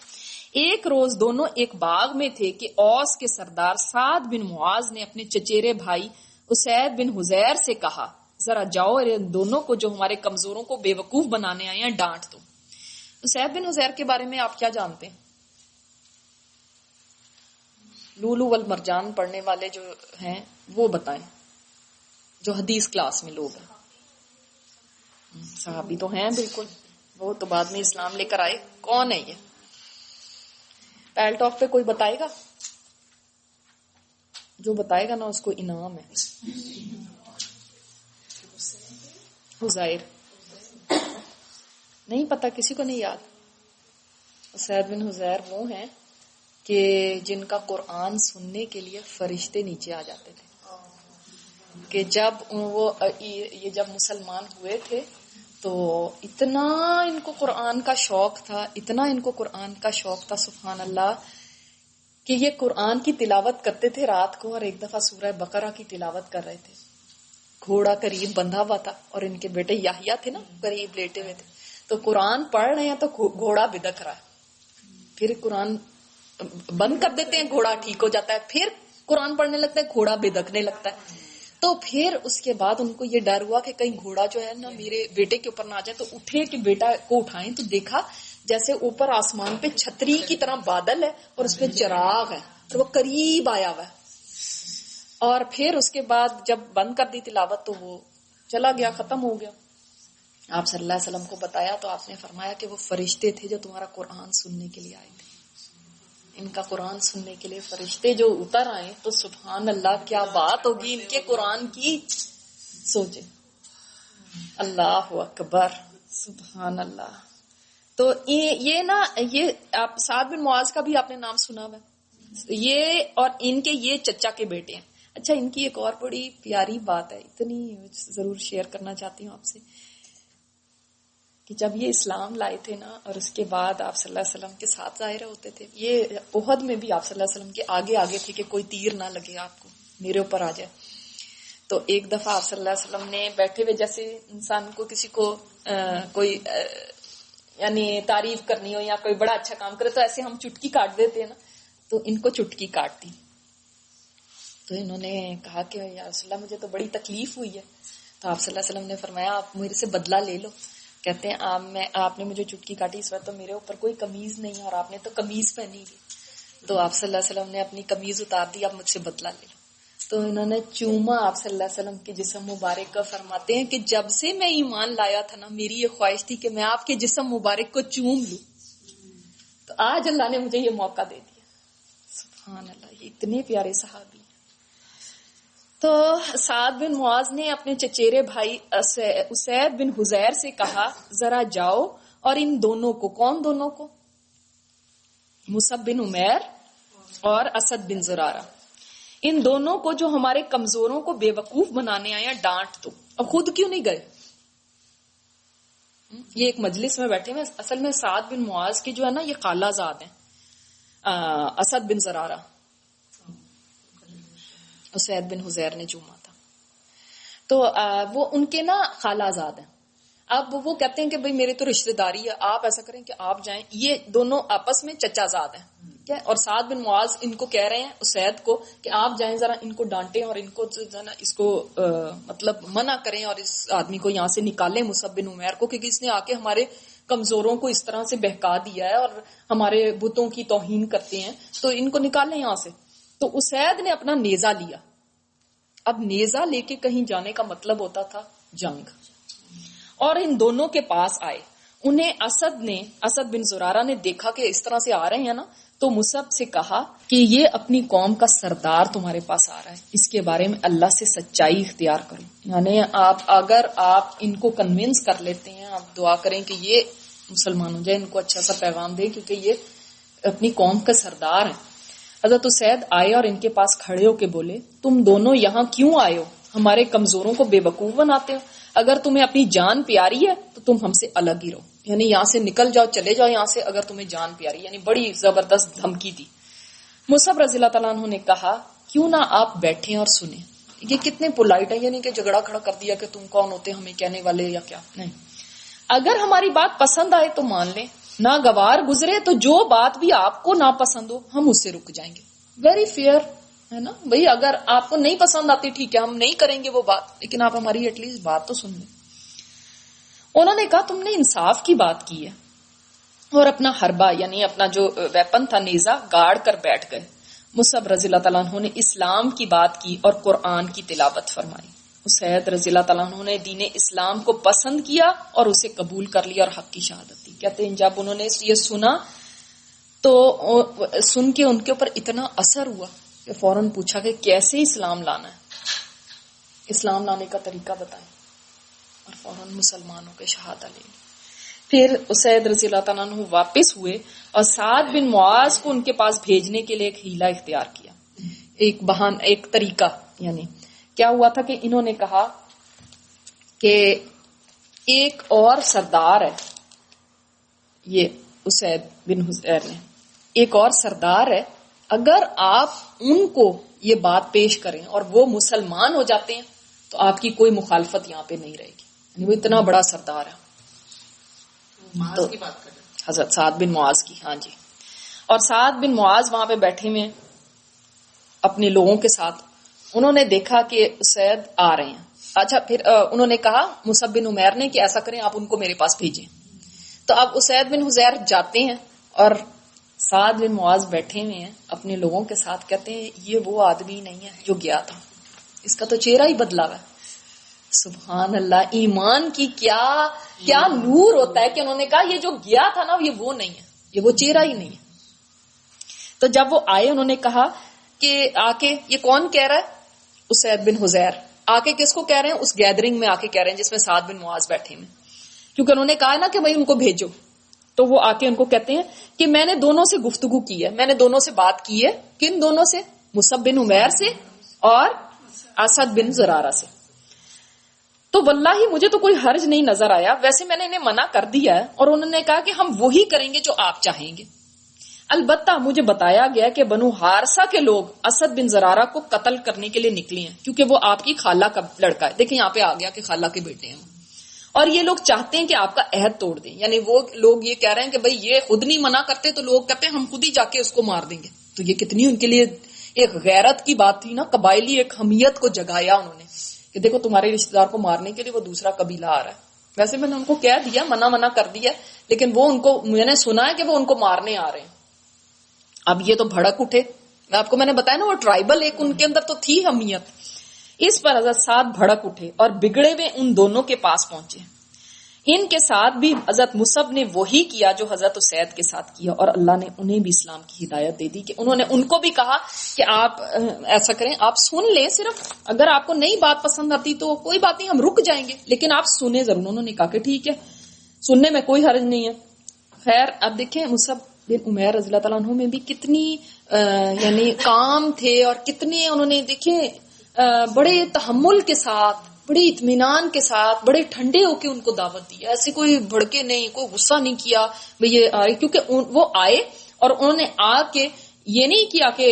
ایک روز دونوں ایک باغ میں تھے کہ اوس کے سردار سعد بن معاذ نے اپنے چچیرے بھائی اسید بن حذیر سے کہا ذرا جاؤ اور ان دونوں کو جو ہمارے کمزوروں کو بے وقوف بنانے آئے ہیں ڈانٹ دو. اسید بن حذیر کے بارے میں آپ کیا جانتے ہیں؟ لولو والمرجان پڑھنے والے جو ہیں وہ بتائیں، جو حدیث کلاس میں لوگ ہیں. صحابی تو ہیں بالکل، وہ تو بعد میں اسلام لے کر آئے. کون ہے یہ؟ پیل ٹاک پہ کوئی بتائے گا؟ جو بتائے گا نا اس کو انعام ہے. حذیر نہیں پتا کسی کو نہیں یاد. اسید بن حذیر وہ ہیں کہ جن کا قرآن سننے کے لیے فرشتے نیچے آ جاتے تھے. کہ جب مسلمان ہوئے تھے تو اتنا ان کو قرآن کا شوق تھا سبحان اللہ، کہ یہ قرآن کی تلاوت کرتے تھے رات کو، اور ایک دفعہ سورہ بقرہ کی تلاوت کر رہے تھے. گھوڑا قریب بندھا ہوا تھا اور ان کے بیٹے یحییٰ تھے نا قریب لیٹے ہوئے تھے، تو قرآن پڑھ رہے ہیں تو گھوڑا بدک رہا ہے. پھر قرآن بند کر دیتے ہیں، گھوڑا ٹھیک ہو جاتا ہے، پھر قرآن پڑھنے لگتا ہے، گھوڑا بدکنے لگتا ہے. تو پھر اس کے بعد ان کو یہ ڈر ہوا کہ کہیں گھوڑا جو ہے نا میرے بیٹے کے اوپر نہ آ جائے. تو اٹھے کہ بیٹا کو اٹھائیں، تو دیکھا جیسے اوپر آسمان پہ چھتری کی طرح بادل ہے اور اس پہ چراغ ہے اور وہ قریب آیا ہوا ہے. اور پھر اس کے بعد جب بند کر دی تلاوت تو وہ چلا گیا، ختم ہو گیا. آپ صلی اللہ علیہ وسلم کو بتایا تو آپ نے فرمایا کہ وہ فرشتے تھے جو تمہارا قرآن سننے کے لیے آئے تھے. ان کا قرآن سننے کے لیے فرشتے جو اتر آئے تو سبحان اللہ کیا بات ہوگی ان کے قرآن کی. سوچے اللہ اکبر سبحان اللہ. تو یہ نا یہ آپ سعد بن معاذ کا بھی آپ نے نام سنا ہوا ہے، یہ اور ان کے یہ چچا کے بیٹے ہیں. اچھا ان کی ایک اور بڑی پیاری بات ہے، اتنی ضرور شیئر کرنا چاہتی ہوں آپ سے، کہ جب یہ اسلام لائے تھے نا اور اس کے بعد آپ صلی اللہ علیہ وسلم کے ساتھ ظاہر ہوتے تھے، یہ احد میں بھی آپ صلی اللہ علیہ وسلم کے آگے آگے تھے کہ کوئی تیر نہ لگے آپ کو، میرے اوپر آ جائے. تو ایک دفعہ آپ صلی اللہ علیہ وسلم نے بیٹھے ہوئے، جیسے انسان کو کسی کو کوئی یعنی تعریف کرنی ہو یا کوئی بڑا اچھا کام کرے تو ایسے ہم چٹکی کاٹ دیتے ہیں نا، تو ان کو چٹکی کاٹ دی. تو انہوں نے کہا کہ یا رسول اللہ مجھے تو بڑی تکلیف ہوئی ہے. تو آپ صلی اللہ علیہ وسلم نے فرمایا آپ میرے سے بدلہ لے لو. کہتے ہیں آپ نے مجھے چٹکی کاٹی، اس وقت تو میرے اوپر کوئی قمیض نہیں اور آپ نے تو قمیض پہنی ہوئی. تو آپ صلی اللہ علیہ وسلم نے اپنی قمیض اتار دی، آپ مجھ سے بدلہ لے لو. تو انہوں نے چوما آپ صلی اللہ علیہ وسلم کے جسم مبارک کا. فرماتے ہیں کہ جب سے میں ایمان لایا تھا نا میری یہ خواہش تھی کہ میں آپ کے جسم مبارک کو چوم لوں، تو آج اللہ نے مجھے یہ موقع دے دیا. سبحان اللہ، یہ اتنے پیارے صحابی. تو سعد بن معاذ نے اپنے چچیرے بھائی اسید بن حذیر سے کہا ذرا جاؤ اور ان دونوں کو، کون دونوں کو؟ مصعب بن عمیر اور اسد بن زرارہ، ان دونوں کو جو ہمارے کمزوروں کو بے وقوف بنانے آئے ہیں ڈانٹ دو. اور خود کیوں نہیں گئے؟ یہ ایک مجلس میں بیٹھے ہوئے، اصل میں سعد بن معاذ کی جو ہے نا یہ خالہ زاد ہیں، اسد بن زرارہ، اسید بن حذیر نے چوما تھا، تو وہ ان کے نا خالہ زاد ہیں. اب وہ کہتے ہیں کہ بھئی میرے تو رشتہ داری ہے، آپ ایسا کریں کہ آپ جائیں. یہ دونوں آپس میں چچا زاد ہیں، ٹھیک ہے. اور سعد بن معاذ ان کو کہہ رہے ہیں اسید کو کہ آپ جائیں ذرا ان کو ڈانٹیں اور ان کو اس کو مطلب منع کریں اور اس آدمی کو یہاں سے نکالیں، مصعب بن عمیر کو، کیونکہ اس نے آ کے ہمارے کمزوروں کو اس طرح سے بہکا دیا ہے اور ہمارے بتوں کی توہین کرتے ہیں، تو ان کو نکالیں یہاں سے. تو اسید نے اپنا نیزہ لیا. اب نیزہ لے کے کہیں جانے کا مطلب ہوتا تھا جنگ، اور ان دونوں کے پاس آئے. انہیں اسد بن زرارہ نے دیکھا کہ اس طرح سے آ رہے ہیں نا، تو مصعب سے کہا کہ یہ اپنی قوم کا سردار تمہارے پاس آ رہا ہے، اس کے بارے میں اللہ سے سچائی اختیار کرو. یعنی اگر آپ ان کو کنونس کر لیتے ہیں، آپ دعا کریں کہ یہ مسلمان ہو جائے، ان کو اچھا سا پیغام دیں کیونکہ یہ اپنی قوم کا سردار ہیں. حضرت اسید آئے اور ان کے پاس کھڑے ہو کے بولے تم دونوں یہاں کیوں آئے ہو؟ ہمارے کمزوروں کو بے وقوف بناتے ہو. اگر تمہیں اپنی جان پیاری ہے تو تم ہم سے الگ ہی رہو، یعنی یہاں سے نکل جاؤ، چلے جاؤ یہاں سے اگر تمہیں جان پیاری. یعنی بڑی زبردست دھمکی دی. مصعب رضی اللہ تعالیٰ عنہ نے کہا کیوں نہ آپ بیٹھیں اور سنیں. یہ کتنے پولائٹ ہے، یعنی کہ جھگڑا کھڑا کر دیا کہ تم کون ہوتے ہمیں کہنے والے یا کیا. نہیں، اگر ہماری بات پسند آئے تو مان لیں ناگوار گزرے تو جو بات بھی آپ کو ناپسند ہو ہم اس سے رک جائیں گے. ویری فیئر ہے نا بھائی, اگر آپ کو نہیں پسند آتی ٹھیک ہے ہم نہیں کریں گے وہ بات, لیکن آپ ہماری ایٹ لیسٹ بات تو سن لیں. انہوں نے کہا تم نے انصاف کی بات کی ہے, اور اپنا حربہ یعنی اپنا جو ویپن تھا نیزہ گاڑ کر بیٹھ گئے. مصعب رضی اللہ تعالیٰ عنہ نے اسلام کی بات کی اور قرآن کی تلاوت فرمائی. اسید رضی اللہ تعالیٰ عنہ نے دین اسلام کو پسند کیا اور اسے قبول کر لیا اور حق کی شہادت دی. کہتے ہیں جب انہوں نے یہ سنا تو سن کے ان کے اوپر اتنا اثر ہوا کہ فوراً پوچھا کہ کیسے اسلام لانا ہے, اسلام لانے کا طریقہ بتائیں, اور فوراً مسلمانوں کے شہادت لے لی. پھر اسید رضی اللہ تعالیٰ عنہ واپس ہوئے اور سعد بن معاذ کو ان کے پاس بھیجنے کے لیے ایک ہیلا اختیار کیا, ایک طریقہ. یعنی کیا ہوا تھا کہ انہوں نے کہا کہ ایک اور سردار ہے, یہ اسید بن حذیر نے, ایک اور سردار ہے, اگر آپ ان کو یہ بات پیش کریں اور وہ مسلمان ہو جاتے ہیں تو آپ کی کوئی مخالفت یہاں پہ نہیں رہے گی. یعنی وہ اتنا بڑا سردار ہے. تو کی بات کر رہے ہیں حضرت سعد بن معاذ کی. ہاں جی. اور سعد بن معاذ وہاں پہ بیٹھے ہوئے اپنے لوگوں کے ساتھ. انہوں نے دیکھا کہ اسید آ رہے ہیں. اچھا پھر انہوں نے کہا مصعب بن عمیر نے کہ ایسا کریں آپ ان کو میرے پاس بھیجیں. تو اب اسید بن حذیر جاتے ہیں اور سعد بن معاذ بیٹھے ہوئے ہیں اپنے لوگوں کے ساتھ. کہتے ہیں یہ وہ آدمی نہیں ہے جو گیا تھا, اس کا تو چہرہ ہی بدلا ہوا ہے. سبحان اللہ, ایمان کی کیا نور ہوتا ہے کہ انہوں نے کہا یہ جو گیا تھا نا یہ وہ نہیں ہے, یہ وہ چہرہ ہی نہیں ہے. تو جب وہ آئے انہوں نے کہا کہ آ کے یہ کون کہہ رہا ہے, اسید بن حذیر. آ کے کس کو کہہ رہے ہیں, اس گیدرنگ میں آ کے کہہ رہے ہیں جس میں سعد بن معاذ بیٹھے ہیں, کیونکہ انہوں نے کہا نا کہ بھائی ان کو بھیجو. تو وہ آ کے ان کو کہتے ہیں کہ میں نے دونوں سے گفتگو کی ہے, میں نے دونوں سے بات کی ہے. کن دونوں سے؟ مصعب بن عمیر سے اور اسد بن زرارہ سے. تو واللہ مجھے تو کوئی حرج نہیں نظر آیا. ویسے میں نے انہیں منع کر دیا ہے اور انہوں نے کہا کہ ہم وہی کریں گے جو آپ چاہیں گے. البتہ مجھے بتایا گیا کہ بنو حارثہ کے لوگ اسد بن زرارہ کو قتل کرنے کے لیے نکلے ہیں کیونکہ وہ آپ کی خالہ کا لڑکا ہے. دیکھیں یہاں پہ آ گیا کہ خالہ کے بیٹے ہیں, اور یہ لوگ چاہتے ہیں کہ آپ کا عہد توڑ دیں. یعنی وہ لوگ یہ کہہ رہے ہیں کہ بھئی یہ خود نہیں منع کرتے تو لوگ کہتے ہیں ہم خود ہی جا کے اس کو مار دیں گے. تو یہ کتنی ان کے لیے ایک غیرت کی بات تھی نا, قبائلی ایک حمیت کو جگایا انہوں نے کہ دیکھو تمہارے رشتے دار کو مارنے کے لیے وہ دوسرا قبیلہ آ رہا ہے. ویسے میں نے ان کو کہہ دیا, منع کر دیا, لیکن وہ ان کو, میں نے سنا ہے کہ وہ ان کو مارنے آ رہے ہیں. اب یہ تو بھڑک اٹھے. میں نے بتایا نا وہ ٹرائبل ایک ان کے اندر تو تھی حمیت. اس پر حضرت سعد بھڑک اٹھے اور بگڑے ہوئے ان دونوں کے پاس پہنچے. ان کے ساتھ بھی حضرت مصعب نے وہی کیا جو حضرت اسید کے ساتھ کیا, اور اللہ نے انہیں بھی اسلام کی ہدایت دے دی کہ انہوں نے ان کو بھی کہا کہ آپ ایسا کریں, آپ سن لیں, صرف اگر آپ کو نئی بات پسند آتی تو کوئی بات نہیں ہم رک جائیں گے, لیکن آپ سنیں ضرور. انہوں نے کہا کہ ٹھیک ہے, سننے میں کوئی حرج نہیں ہے. خیر اب دیکھیں مصعب بن عمیر رضی اللہ تعالیٰ عنہ میں بھی کتنی یعنی کام تھے, اور کتنے انہوں نے دیکھیں بڑے تحمل کے ساتھ, بڑے اطمینان کے ساتھ, بڑے ٹھنڈے ہو کے ان کو دعوت دی. ایسے کوئی بھڑکے نہیں, کوئی غصہ نہیں کیا بھئی یہ آئے, کیونکہ وہ آئے اور انہوں نے آ کے یہ نہیں کیا کہ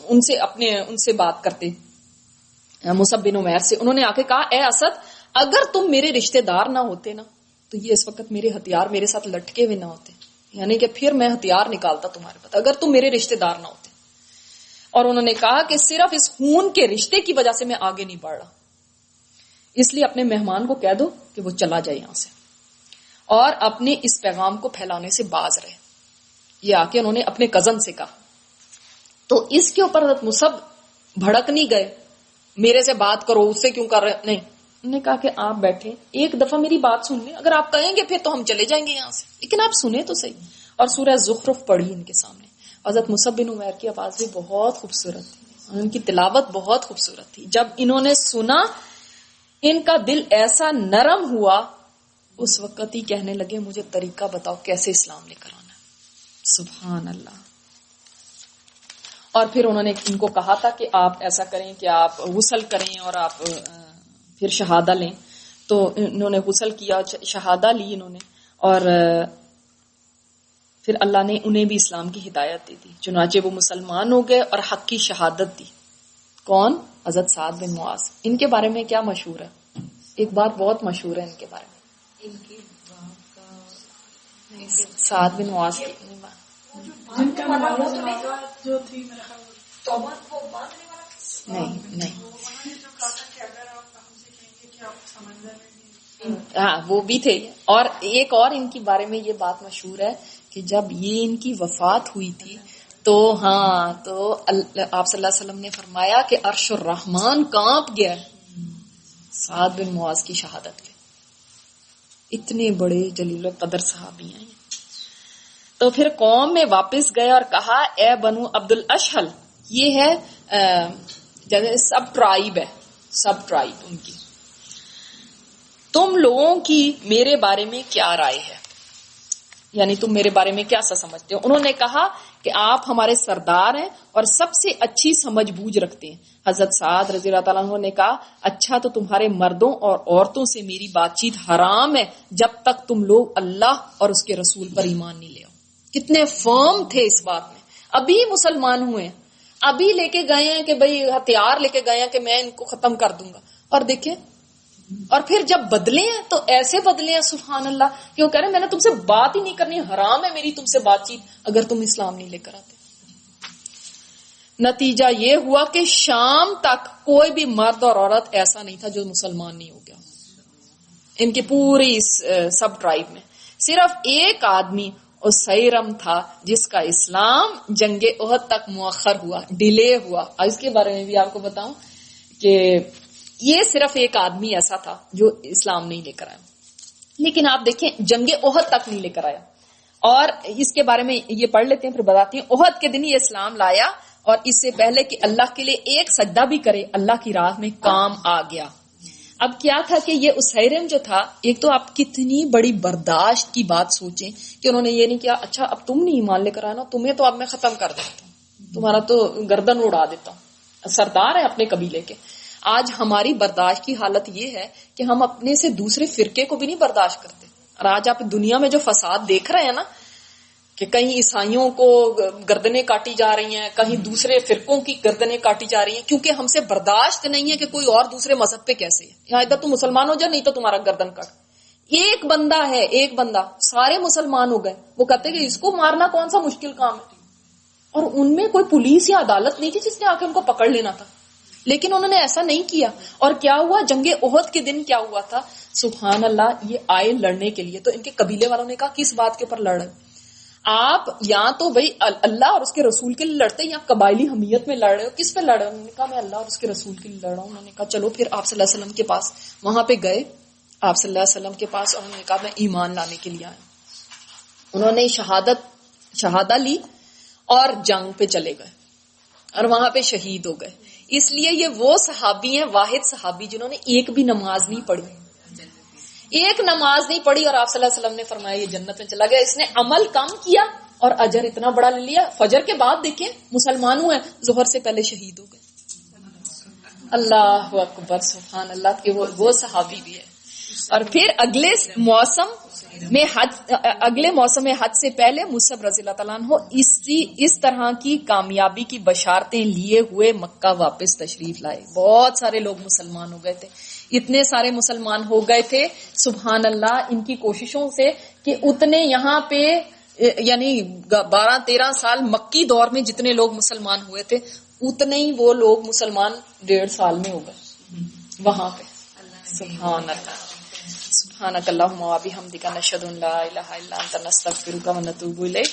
ان سے بات کرتے. مصعب بن عمیر سے انہوں نے آ کے کہا اے اسد اگر تم میرے رشتہ دار نہ ہوتے نا تو یہ اس وقت میرے ہتھیار میرے ساتھ لٹکے ہوئے نہ ہوتے, یعنی کہ پھر میں ہتھیار نکالتا تمہارے پاس, اگر تم میرے رشتہ دار نہ ہوتے. اور انہوں نے کہا کہ صرف اس خون کے رشتے کی وجہ سے میں آگے نہیں بڑھ رہا, اس لیے اپنے مہمان کو کہہ دو کہ وہ چلا جائے یہاں سے, اور اپنے اس پیغام کو پھیلانے سے باز رہے. یہ آ کے انہوں نے اپنے کزن سے کہا. تو اس کے اوپر حضرت مصعب بھڑک نہیں گئے, میرے سے بات کرو, اس سے کیوں کر رہے نہیں. انہوں نے کہا کہ آپ بیٹھے ایک دفعہ میری بات سن لیں, اگر آپ کہیں گے پھر تو ہم چلے جائیں گے یہاں سے, لیکن آپ سنیں تو صحیح. اور سورہ زخرف پڑھی ان کے سامنے. حضرت مصعب بن عمیر کی آواز بھی بہت خوبصورت تھی, ان کی تلاوت بہت خوبصورت تھی. جب انہوں نے سنا ان کا دل ایسا نرم ہوا, اس وقت ہی کہنے لگے مجھے طریقہ بتاؤ کیسے اسلام لے کر آنا. سبحان اللہ. اور پھر انہوں نے ان کو کہا تھا کہ آپ ایسا کریں کہ آپ غسل کریں اور آپ پھر شہادہ لیں. تو انہوں نے غسل کیا, شہادہ لی انہوں نے, اور پھر اللہ نے انہیں بھی اسلام کی ہدایت دے دی. چنانچہ وہ مسلمان ہو گئے اور حق کی شہادت دی. کون؟ حضرت سعد بن معاذ. ان کے بارے میں کیا مشہور ہے؟ ایک بات بہت مشہور ہے ان کے بارے میں. ان کی بات کا سعد بن معاذ کی جو تھی میرا خیال نہیں ہاں وہ بھی تھے. اور ایک اور ان کے بارے میں یہ بات مشہور ہے کہ جب یہ ان کی وفات ہوئی تھی تو آپ صلی اللہ علیہ وسلم نے فرمایا کہ عرش الرحمان کانپ گیا سعد بن معاذ کی شہادت کے. اتنے بڑے جلیل القدر صحابی ہیں. تو پھر قوم میں واپس گئے اور کہا اے بنو عبد الاشہل، یہ ہے سب ٹرائب ہے، سب ٹرائب ان کی، تم لوگوں کی میرے بارے میں کیا رائے ہے، یعنی تم میرے بارے میں کیا سمجھتے ہو. انہوں نے کہا کہ آپ ہمارے سردار ہیں اور سب سے اچھی سمجھ بوجھ رکھتے ہیں. حضرت سعد رضی اللہ تعالیٰ عنہ نے کہا اچھا تو تمہارے مردوں اور عورتوں سے میری بات چیت حرام ہے جب تک تم لوگ اللہ اور اس کے رسول پر ایمان نہیں لے آؤ. کتنے فرم تھے اس بات میں. ابھی مسلمان ہوئے ہیں، ابھی لے کے گئے ہیں کہ بھئی ہتھیار لے کے گئے ہیں کہ میں ان کو ختم کر دوں گا، اور دیکھیں اور پھر جب بدلے ہیں تو ایسے بدلے ہیں سبحان اللہ. کیوں کہہ رہے میں نے تم سے بات ہی نہیں کرنی، حرام ہے میری تم سے بات چیت اگر تم اسلام نہیں لے کر آتے. نتیجہ یہ ہوا کہ شام تک کوئی بھی مرد اور عورت ایسا نہیں تھا جو مسلمان نہیں ہو گیا ان کی پوری سب ٹرائب میں. صرف ایک آدمی اسیرم تھا جس کا اسلام جنگ احد تک مؤخر ہوا، ڈیلے ہوا. اس کے بارے میں بھی آپ کو بتاؤں کہ یہ صرف ایک آدمی ایسا تھا جو اسلام نہیں لے کر آیا، لیکن آپ دیکھیں جنگ احد تک نہیں لے کر آیا. اور اس کے بارے میں یہ پڑھ لیتے ہیں پھر بتاتی ہیں. احد کے دن یہ اسلام لایا اور اس سے پہلے کہ اللہ کے لیے ایک سجدہ بھی کرے اللہ کی راہ میں کام آ گیا. اب کیا تھا کہ یہ اسیرم جو تھا، ایک تو آپ کتنی بڑی برداشت کی بات سوچیں کہ انہوں نے یہ نہیں کیا اچھا اب تم نہیں ایمان لے کر آنا، تمہیں تو اب میں ختم کر دیتا ہوں، تمہارا تو گردن اڑا دیتا ہوں. سردار ہے اپنے قبیلے کے. آج ہماری برداشت کی حالت یہ ہے کہ ہم اپنے سے دوسرے فرقے کو بھی نہیں برداشت کرتے. اور آج آپ دنیا میں جو فساد دیکھ رہے ہیں نا کہ کہیں عیسائیوں کو گردنیں کاٹی جا رہی ہیں، کہیں دوسرے فرقوں کی گردنیں کاٹی جا رہی ہیں، کیونکہ ہم سے برداشت نہیں ہے کہ کوئی اور دوسرے مذہب پہ کیسے ہے. یہاں ادھر تو مسلمان ہو جائے نہیں تو تمہارا گردن کاٹ. ایک بندہ ہے، ایک بندہ، سارے مسلمان ہو گئے. وہ کہتے کہ اس کو مارنا کون سا مشکل کام ہے، اور ان میں کوئی پولیس یا عدالت نہیں تھی جس نے آ کے ان کو پکڑ لینا تھا. لیکن انہوں نے ایسا نہیں کیا. اور کیا ہوا جنگ احد کے دن کیا ہوا تھا سبحان اللہ. یہ آئے لڑنے کے لیے تو ان کے قبیلے والوں نے کہا کس بات کے اوپر لڑ رہے آپ؟ یا تو بھائی اللہ اور اس کے رسول کے لیے لڑتے یا قبائلی حمیت میں لڑ رہے ہو، کس پہ لڑ رہے ہو؟ انہوں نے کہا میں اللہ اور اس کے رسول کے لیے لڑ رہا ہوں. انہوں نے کہا چلو پھر آپ صلی اللہ علیہ وسلم کے پاس. وہاں پہ گئے آپ صلی اللہ علیہ وسلم کے پاس اور انہوں نے کہا میں ایمان لانے کے لیے آیا. انہوں نے شہادہ لی اور جنگ پہ چلے گئے اور وہاں پہ شہید ہو گئے. اس لیے یہ وہ صحابی ہیں، واحد صحابی جنہوں نے ایک بھی نماز نہیں پڑھی، ایک نماز نہیں پڑھی، اور آپ صلی اللہ علیہ وسلم نے فرمایا یہ جنت میں چلا گیا. اس نے عمل کم کیا اور اجر اتنا بڑا لے لیا. فجر کے بعد دیکھیں مسلمان ہوئے، ظہر سے پہلے شہید ہو گئے. اللہ اکبر سبحان اللہ کہ وہ صحابی بھی ہے. اور پھر اگلے موسم میں حج سے پہلے مصعب رضی اللہ تعالیٰ عنہ اس طرح کی کامیابی کی بشارتیں لیے ہوئے مکہ واپس تشریف لائے. بہت سارے لوگ مسلمان ہو گئے تھے، اتنے سارے مسلمان ہو گئے تھے سبحان اللہ ان کی کوششوں سے کہ اتنے یہاں پہ یعنی 12-13 سال مکی دور میں جتنے لوگ مسلمان ہوئے تھے اتنے ہی وہ لوگ مسلمان 1.5 سال میں ہو گئے وہاں پہ. سبحان اللہ. سبحانک اللہم و بحمدک نشہد ان لا الہ الا انت نستغفرک و نتوب الیک.